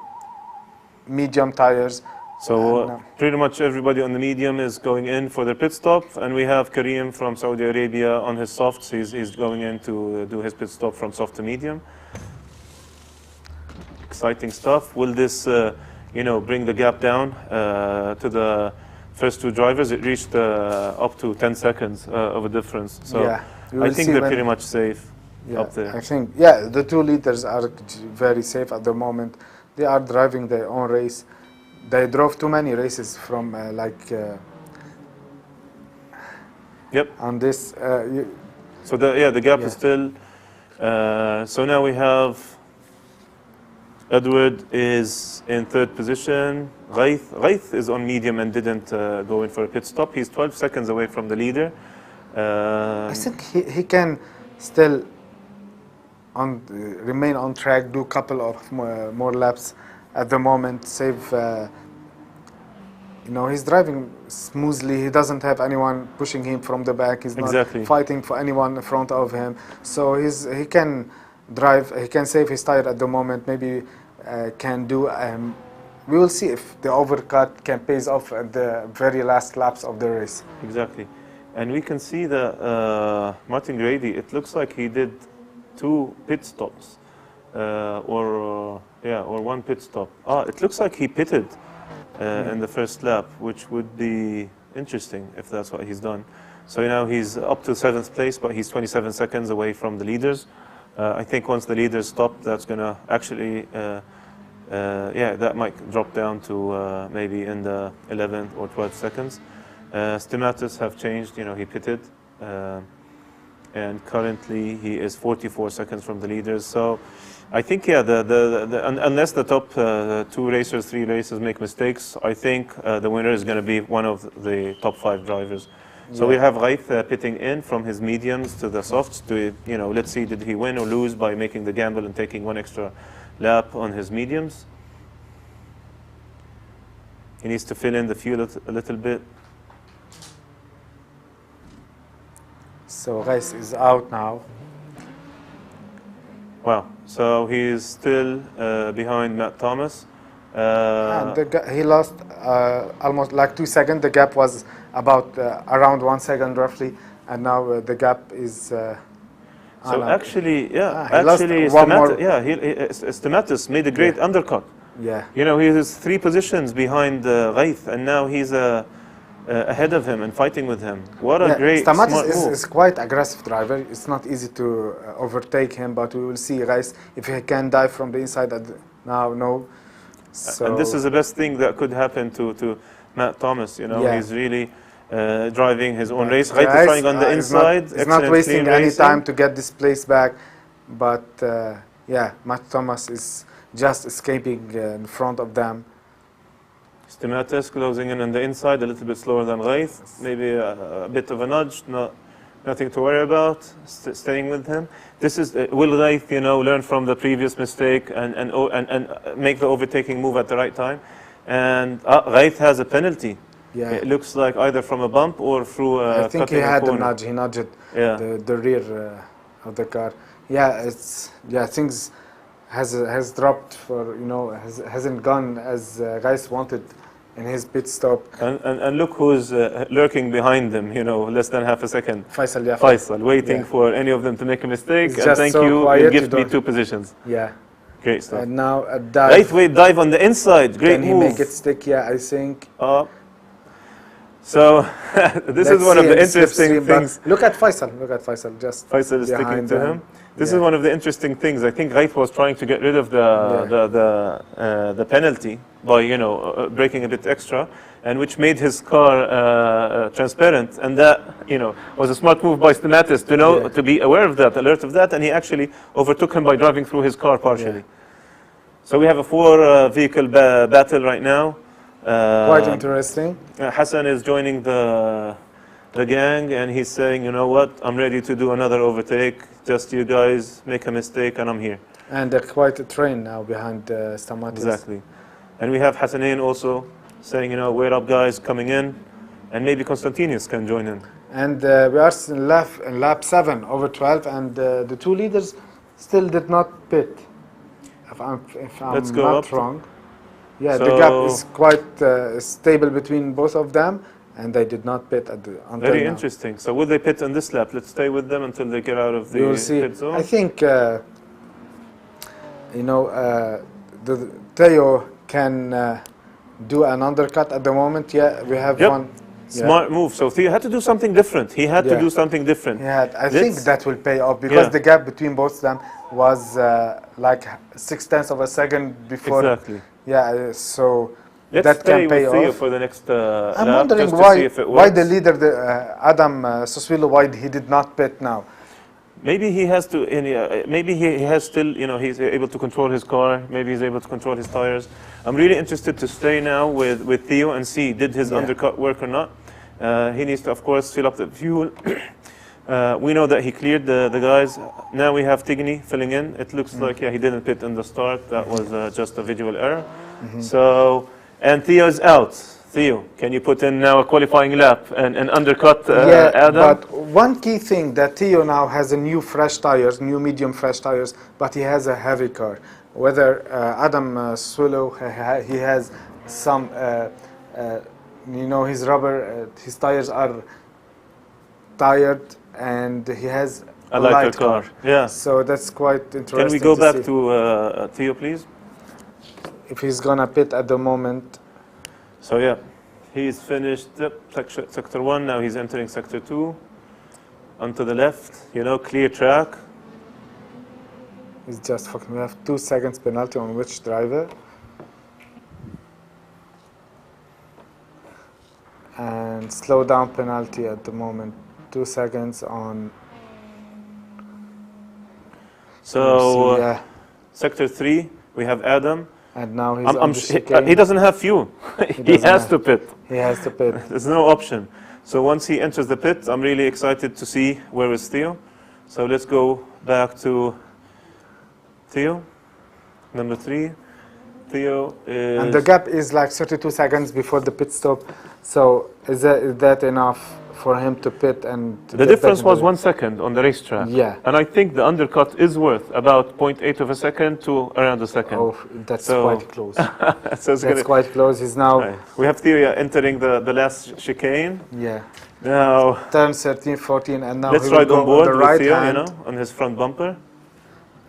medium tires. So pretty much everybody on the medium is going in for their pit stop, and we have Karim from Saudi Arabia on his softs. He's going in to do his pit stop from soft to medium. Exciting stuff. Will this, bring the gap down to the first 2 drivers? It reached up to 10 seconds of a difference. So Yeah, I think they're pretty much safe up there. I think, the 2 leaders are very safe at the moment. They are driving their own race. They drove too many races from Yep. on this. So the gap is still. So now we have Edward is in third position. Ghaith is on medium and didn't go in for a pit stop. He's 12 seconds away from the leader. I think he can still remain on track, do a couple of more laps at the moment, save. He's driving smoothly. He doesn't have anyone pushing him from the back. He's not fighting for anyone in front of him. So he can drive. He can save his tire at the moment. Maybe can do. We will see if the overcut can pays off at the very last laps of the race. Exactly. And we can see that Martin Grady, it looks like he did 2 pit stops, or one pit stop. It looks like he pitted in the first lap, which would be interesting if that's what he's done. So now he's up to 7th place, but he's 27 seconds away from the leaders. I think once the leaders stop, that's going to actually, that might drop down to maybe in the 11th or 12th seconds. Stamatis have changed, he pitted, and currently he is 44 seconds from the leaders. So I think, unless the top 2 racers, 3 racers make mistakes, I think the winner is going to be one of the top 5 drivers. So we have Ghaith pitting in from his mediums to the softs to, let's see, did he win or lose by making the gamble and taking 1 extra lap on his mediums. He needs to fill in the fuel a little bit. So Ghaith is out now. Wow. So he's still behind Matt Thomas. And he lost almost like 2 seconds. The gap was about around 1 second roughly, and now the gap is. Stamatis made a great undercut. Yeah. He is 3 positions behind Ghaith, and now he's ahead of him and fighting with him. What a great smart move. Stamatis is quite aggressive driver. It's not easy to overtake him, but we will see, guys, if he can dive from the inside. Now, no. So and this is the best thing that could happen to Matt Thomas. He's really driving his own race. Ghaith is trying on the inside. He's not wasting any time to get this place back. But Matt Thomas is just escaping in front of them. Stamatis closing in on the inside, a little bit slower than Ghaith. Maybe a bit of a nudge, nothing to worry about. Staying with him. This is will Ghaith, learn from the previous mistake and make the overtaking move at the right time. And Ghaith has a penalty. Yeah. It looks like either from a bump or through a I think he had a nudge. He nudged the rear of the car. Things has dropped for hasn't gone as Ghaith wanted in his pit stop. And look who's lurking behind them. Less than half a second. Faisal, waiting for any of them to make a mistake. He's and thank you. You gives me 2 positions. Yeah. Great stuff. And now a dive. Dive on the inside. Great move. Can he make it stick? Yeah, I think. So this is one of the interesting things. Look at Faisal. Just Faisal is sticking to him. This is one of the interesting things. I think Ghaith was trying to get rid of the penalty by braking a bit extra, and which made his car transparent. And that was a smart move by Stamatis to be aware of that, alert of that, and he actually overtook him by driving through his car partially. So we have a 4 vehicle battle right now. Quite interesting. Hassan is joining the gang, and he's saying, you know what, I'm ready to do another overtake. Just you guys make a mistake, and I'm here. And quite a train now behind Stamatis. Exactly. And we have Hassanain also saying, wait up, guys, coming in, and maybe Constantinos can join in. And we are in lap 7 over 12, and the 2 leaders still did not pit. If I'm not wrong. Yeah, so the gap is quite stable between both of them, and they did not pit until very now. Interesting. So will they pit on this lap? Let's stay with them until they get out of the pit zone. I think the Theo can do an undercut at the moment. Yeah, we have one. Smart move. So Theo had to do something different. He had to do something different. I think that will pay off because the gap between both of them was like 0.6 of a second before. Exactly. Yeah, so let's that can pay Theo off. For the next I'm lap, wondering why the leader, Adam Soswilo, why he did not pit now. Maybe he has to. Maybe he has still. He's able to control his car. Maybe he's able to control his tires. I'm really interested to stay now with Theo and see did his undercut work or not. He needs to, of course, fill up the fuel. We know that he cleared the guys. Now we have Tigni filling in. It looks like he didn't pit in the start. That was just a visual error. So, and Theo's out. Theo, can you put in now a qualifying lap and undercut Adam? But one key thing that Theo now has a new fresh tires, new medium fresh tires, but he has a heavy car. Whether Adam Swallow, he has some, his rubber, his tires are tired, and he has a light car. Yeah. So that's quite interesting. Can we go back to Theo, please? If he's gonna pit at the moment. So yeah, he's finished sector 1. Now he's entering sector 2. Onto the left, clear track. He's just fucking. We have 2 seconds penalty on which driver? And slow down penalty at the moment. 2 seconds on. So sector 3, we have Adam. And now he's on the chicane. He doesn't have fuel. He has to pit. He has to pit. There's no option. So once he enters the pit, I'm really excited to see where is Theo. So let's go back to Theo, number 3. Theo is... And the gap is like 32 seconds before the pit stop. So is that enough for him to pit and... The difference was 1 second on the racetrack. Yeah. And I think the undercut is worth about 0.8 of a second to around a second. Oh, that's quite close. So that's quite close. He's now... Right. We have Theo entering the last chicane. Yeah. Now... Turn 13, 14, and now let's he will ride go on board on the with right Theo, hand. on his front bumper.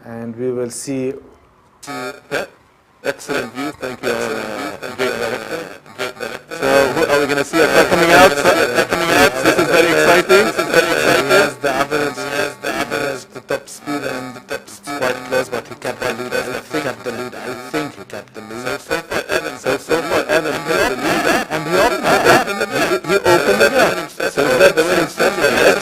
And we will see... Excellent view, thank you. Great director. So, who are we going to see a car coming out? This is very exciting. Yes, the average, the top speed and the top speed quite close, but he kept the lead. I think he kept the lead. So far, Adam kept the lead, And he opened the gap. he opened the gap. So is that the winning strategy? I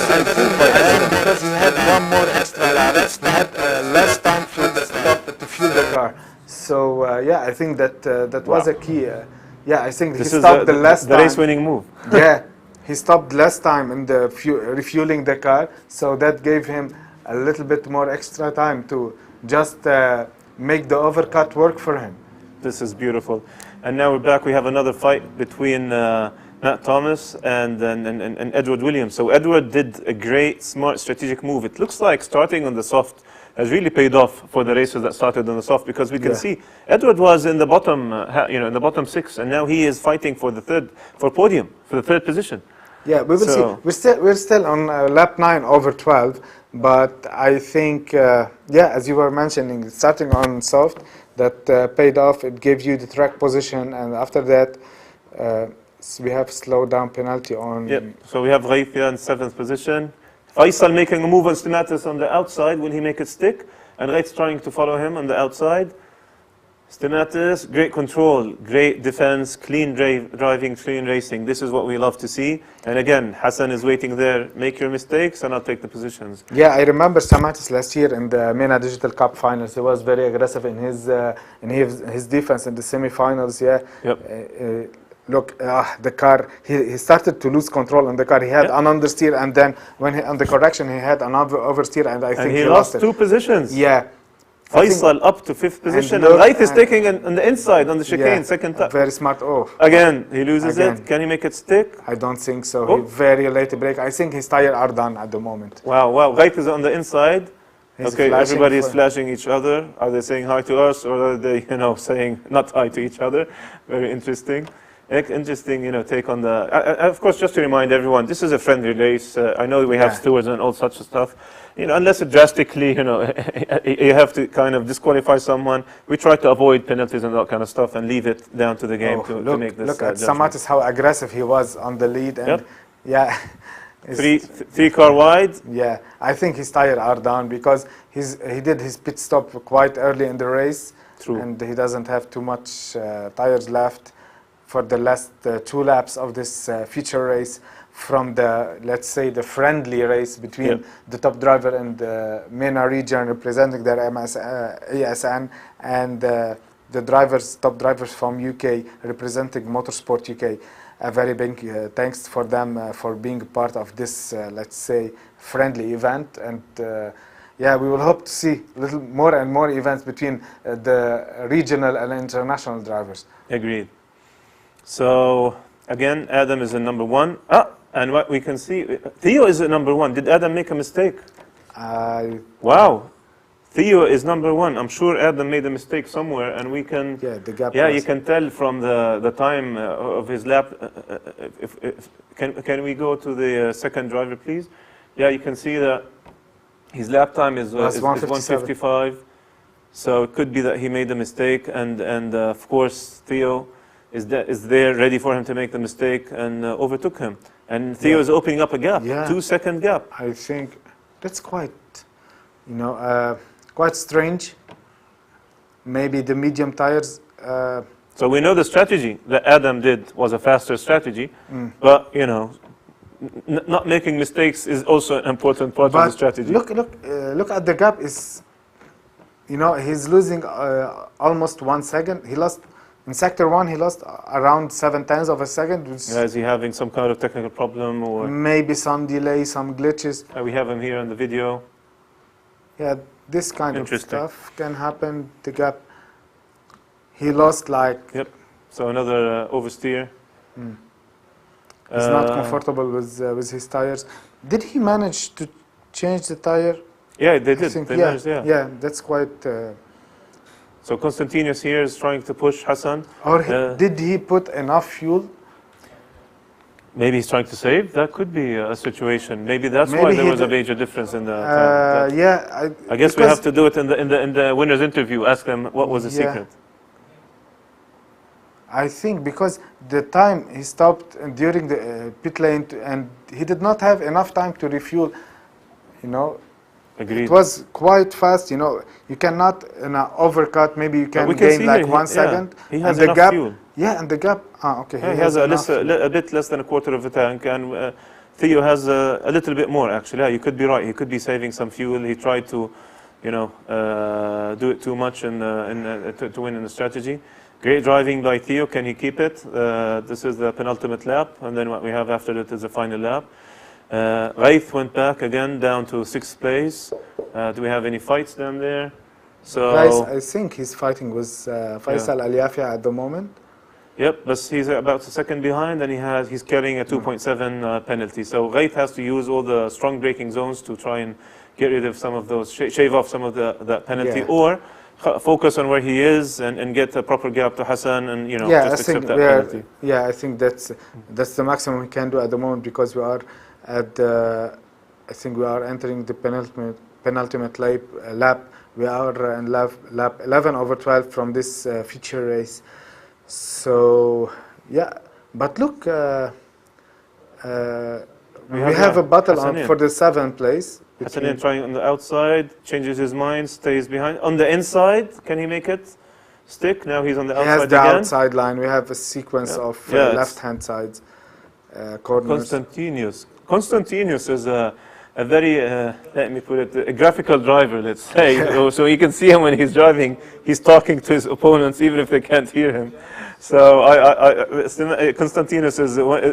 think because he had one more extra lap, he had less time to stop to fuel the car. So, I think that was a key. I think This he is stopped the last the time. race-winning move. Yeah, he stopped less time in the refueling the car, so that gave him a little bit more extra time to just make the overcut work for him. This is beautiful. And now we're back. We have another fight between Matt Thomas and Edward Williams. So Edward did a great, smart, strategic move. It looks like starting on the soft has really paid off for the racers that started on the soft, because we can see Edward was in the bottom, in the bottom 6, and now he is fighting for the third position. Yeah, we will see. We're still on lap 9 over 12, but I think, as you were mentioning, starting on soft, that paid off. It gave you the track position, and after that, we have slow down penalty on. Yep. So we have Raithia in 7th position. Faisal making a move on Stamatis on the outside. Will he make it stick? And Raith's trying to follow him on the outside. Stamatis, great control, great defense, clean driving, clean racing. This is what we love to see. And again, Hassan is waiting there. Make your mistakes and I'll take the positions. Yeah, I remember Stamatis last year in the MENA Digital Cup finals. He was very aggressive in his defense in the semi-finals. Yeah. Yep. Look, the car, he started to lose control on the car. He had an understeer, and then when on the correction, he had another oversteer, and I think he lost it. 2 positions. Yeah. Faisal up to 5th position, look, and Raith is taking on the inside, on the chicane, second time. Very smart. Again, he loses it. Can he make it stick? I don't think so. He very late break. I think his tires are done at the moment. Wow. Raith is on the inside. He's okay, everybody is flashing each other. Are they saying hi to us, or are they, saying not hi to each other? Very interesting. Interesting, take on the... of course, just to remind everyone, this is a friendly race. I know we have stewards and all such stuff. Unless it drastically, you have to kind of disqualify someone. We try to avoid penalties and that kind of stuff and leave it down to the game to make this Look at Stamatis, how aggressive he was on the lead. And three car wide. Yeah, I think his tires are down because he did his pit stop quite early in the race. True. And he doesn't have too much tires left. for the last 2 laps of this feature race, from the, let's say, the friendly race between Yep. the top driver and the MENA region representing their ASN, and the top drivers from UK representing Motorsport UK. A very big thanks for them for being part of this, let's say, friendly event. And yeah, we will hope to see a little more and more events between the regional and international drivers. Agreed. So again, Adam is in number 1. And what we can see, Theo is at number 1. Did Adam make a mistake? Wow. Theo is number 1. I'm sure Adam made a mistake somewhere, and we can. Yeah, the gap. Yeah, you can tell from the time of his lap. Can we go to the second driver, please? Yeah, you can see that his lap time is 1:55. So it could be that he made a mistake, and of course Theo is there ready for him to make the mistake, and overtook him. And Theo is opening up a gap, 2-second gap. I think that's quite, quite strange. Maybe the medium tires. So we know the strategy that Adam did was a faster strategy, but not making mistakes is also an important part of the strategy. Look at the gap. Is he's losing almost 1 second. He lost in sector 1. He lost around 0.7 of a second. Is he having some kind of technical problem, or maybe some delay, some glitches? We have him here in the video. Yeah, this kind of stuff can happen. The gap. He lost like. Yep. So another oversteer. He's not comfortable with his tires. Did he manage to change the tire? Yeah, they did. They managed, yeah, that's quite. So Constantinos here is trying to push Hassan. Or did he put enough fuel? Maybe he's trying to save. That could be a situation. Maybe that's why there was a major difference in the time. Yeah, I guess we have to do it in the winner's interview. Ask them what was the secret. I think because the time he stopped during the pit lane, and he did not have enough time to refuel. Agreed. It was quite fast. You cannot in an overcut. Maybe you can gain like 1 second. He has and enough the gap, fuel. Yeah, and the gap. Okay. Yeah, he has a bit less than a quarter of a tank, and Theo has a little bit more actually. Yeah, you could be right. He could be saving some fuel. He tried to, do it too much to win in the strategy. Great driving by Theo. Can he keep it? This is the penultimate lap, and then what we have after that is the final lap. Raith went back again down to 6th place. Do we have any fights down there? So guys, I think he's fighting with Faisal Al-Yafia at the moment. Yep, but he's about a second behind, and he's carrying a 2.7 penalty. So Raith has to use all the strong braking zones to try and get rid of some of those, shave off some of that penalty, or focus on where he is and get a proper gap to Hassan, and just accept that penalty. Yeah, I think that's the maximum we can do at the moment, because we are at I think we are entering the penultimate lap. We are in lap 11/12 from this feature race. So yeah, but look, we have a battle for the 7th place. Hassan trying on the outside, changes his mind, stays behind. On the inside, can he make it stick? Now he's on the outside again. He has the outside line. We have a sequence of left-hand sides corners. Constantinos is a very, let me put it, a graphical driver, let's say. So you can see him when he's driving. He's talking to his opponents, even if they can't hear him. So Constantinos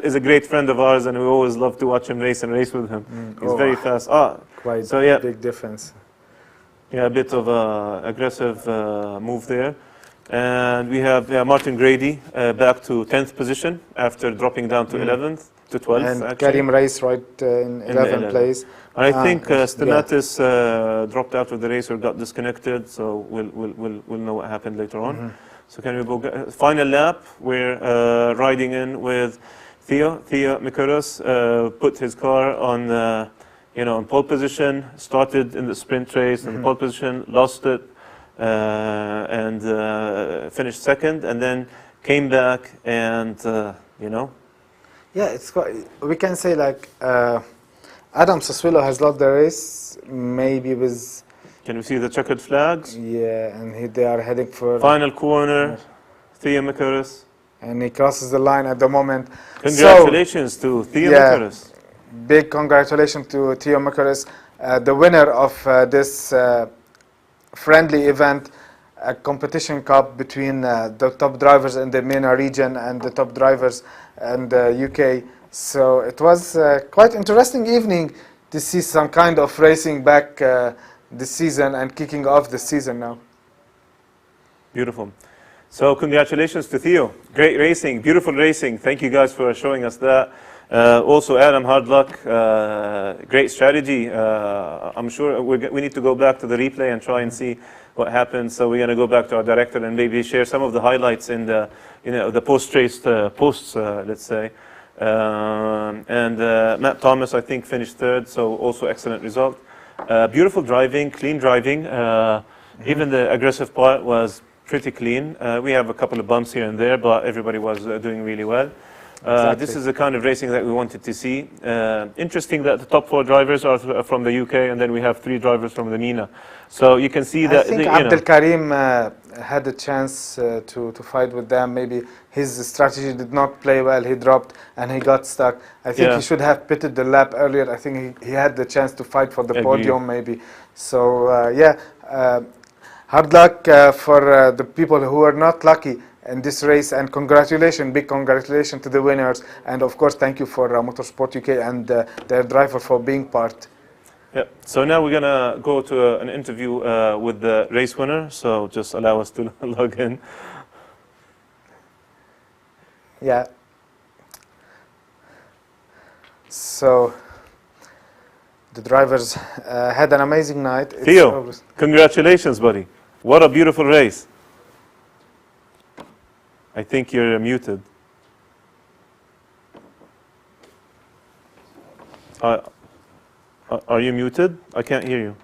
is a great friend of ours, and we always love to watch him race with him. He's very fast. Quite big difference. Yeah, a bit of aggressive move there. And we have Martin Grady back to 10th position after dropping down to 11th. To 12th, and actually. Karim race right in 11th place. And I think Stenatis dropped out of the race or got disconnected, so we'll know what happened later on. So can we go final lap? We're riding in with Theo Mikaros. Put his car on on pole position. Started in the sprint race in pole position, lost it, and finished second, and then came back and Yeah, it's quite, we can say like Adam Sassuolo has lost the race, maybe with. Can we see the checkered flags? Yeah, and they are heading for final corner. Theo Mikaros. and he crosses the line at the moment. Congratulations to Theo yeah. Mikaris. Big congratulations to Theo Mikaris, the winner of this friendly event, a competition cup between the top drivers in the MENA region and the top drivers in the UK. So it was quite interesting evening to see some kind of racing back this season and kicking off the season now. Beautiful. So congratulations to Theo. Great racing, beautiful racing. Thank you guys for showing us that. Also, Adam, hard luck. Great strategy. I'm sure we need to go back to the replay and try and see what happened. So we're going to go back to our director and maybe share some of the highlights in the, the post-race posts, let's say. And Matt Thomas, I think, finished third. So also excellent result. Beautiful driving, clean driving. Even the aggressive part was pretty clean. We have a couple of bumps here and there, but everybody was doing really well. Exactly. This is the kind of racing that we wanted to see. Interesting that the top 4 drivers are from the UK, and then we have 3 drivers from the MENA. So you can see that. I think Abdel Karim had a chance to fight with them. Maybe his strategy did not play well. He dropped and he got stuck. I think he should have pitted the lap earlier. I think he had the chance to fight for the podium maybe. So hard luck for the people who are not lucky in this race, and congratulations, big congratulations to the winners, and of course thank you for Motorsport UK and their driver for being part. Yeah. So now we're gonna go to an interview with the race winner. So just allow us to log in. Yeah. So the drivers had an amazing night. Theo, congratulations, buddy. What a beautiful race. I think you're muted. Are you muted? I can't hear you.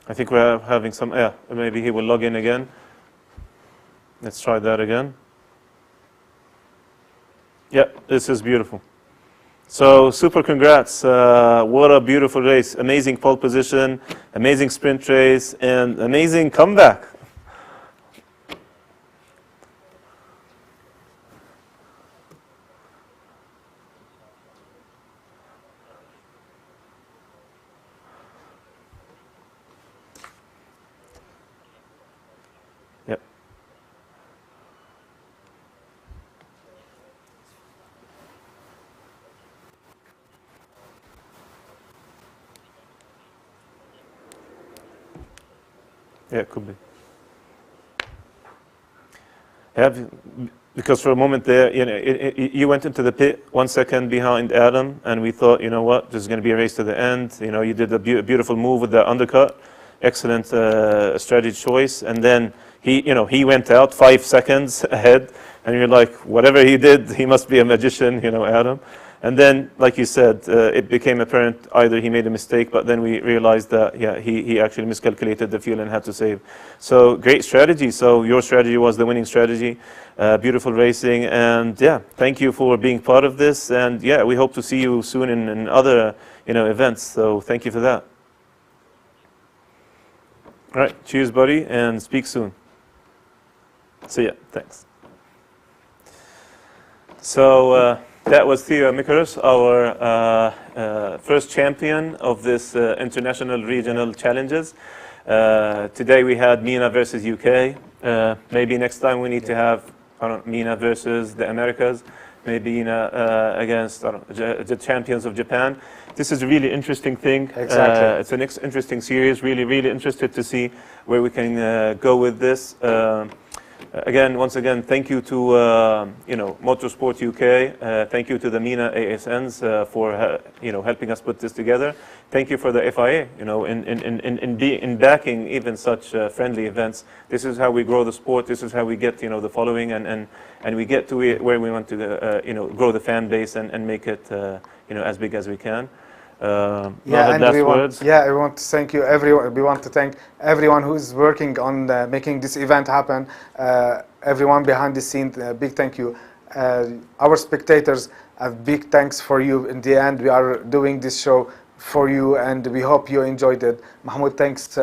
I think we're having some, maybe he will log in again. Let's try that again. Yeah, this is beautiful. So super congrats. What a beautiful race. Amazing pole position, amazing sprint race, and amazing comeback. Yep. Yeah, it could be. Because for a moment there, you went into the pit 1 second behind Adam, and we thought, you know what, this is going to be a race to the end. You did a beautiful move with the undercut, excellent strategy choice, and then he went out 5 seconds ahead, and you're like, whatever he did, he must be a magician, Adam. And then, like you said, it became apparent either he made a mistake, but then we realized that, he actually miscalculated the fuel and had to save. So great strategy. So your strategy was the winning strategy. Beautiful racing. And thank you for being part of this. And we hope to see you soon in other, events. So thank you for that. All right. Cheers, buddy. And speak soon. See ya. Thanks. So, that was Theo Mikaris, our first champion of this international regional challenges. Today we had MENA versus UK. Maybe next time we need to have MENA versus the Americas. Maybe against the champions of Japan. This is a really interesting thing. Exactly. It's an interesting series. Really, really interested to see where we can go with this. Once again, thank you to Motorsport UK. Thank you to the MENA ASNs for helping us put this together. Thank you for the FIA, in backing even such friendly events. This is how we grow the sport. This is how we get the following, and we get to where we want to grow the fan base and make it as big as we can. We want to thank you everyone. We want to thank everyone who is working on making this event happen. Everyone behind the scene, big thank you. Our spectators, a big thanks for you. In the end, we are doing this show for you, and we hope you enjoyed it. Mahmoud, thanks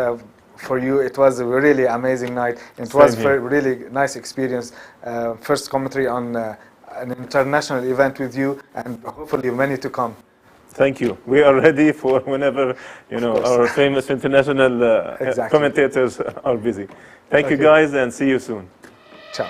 for you. It was a really amazing night. It was a really nice experience. First commentary on an international event with you, and hopefully many to come. Thank you. We are ready for whenever our famous international Exactly. commentators are busy. Thank you guys, and see you soon. Ciao.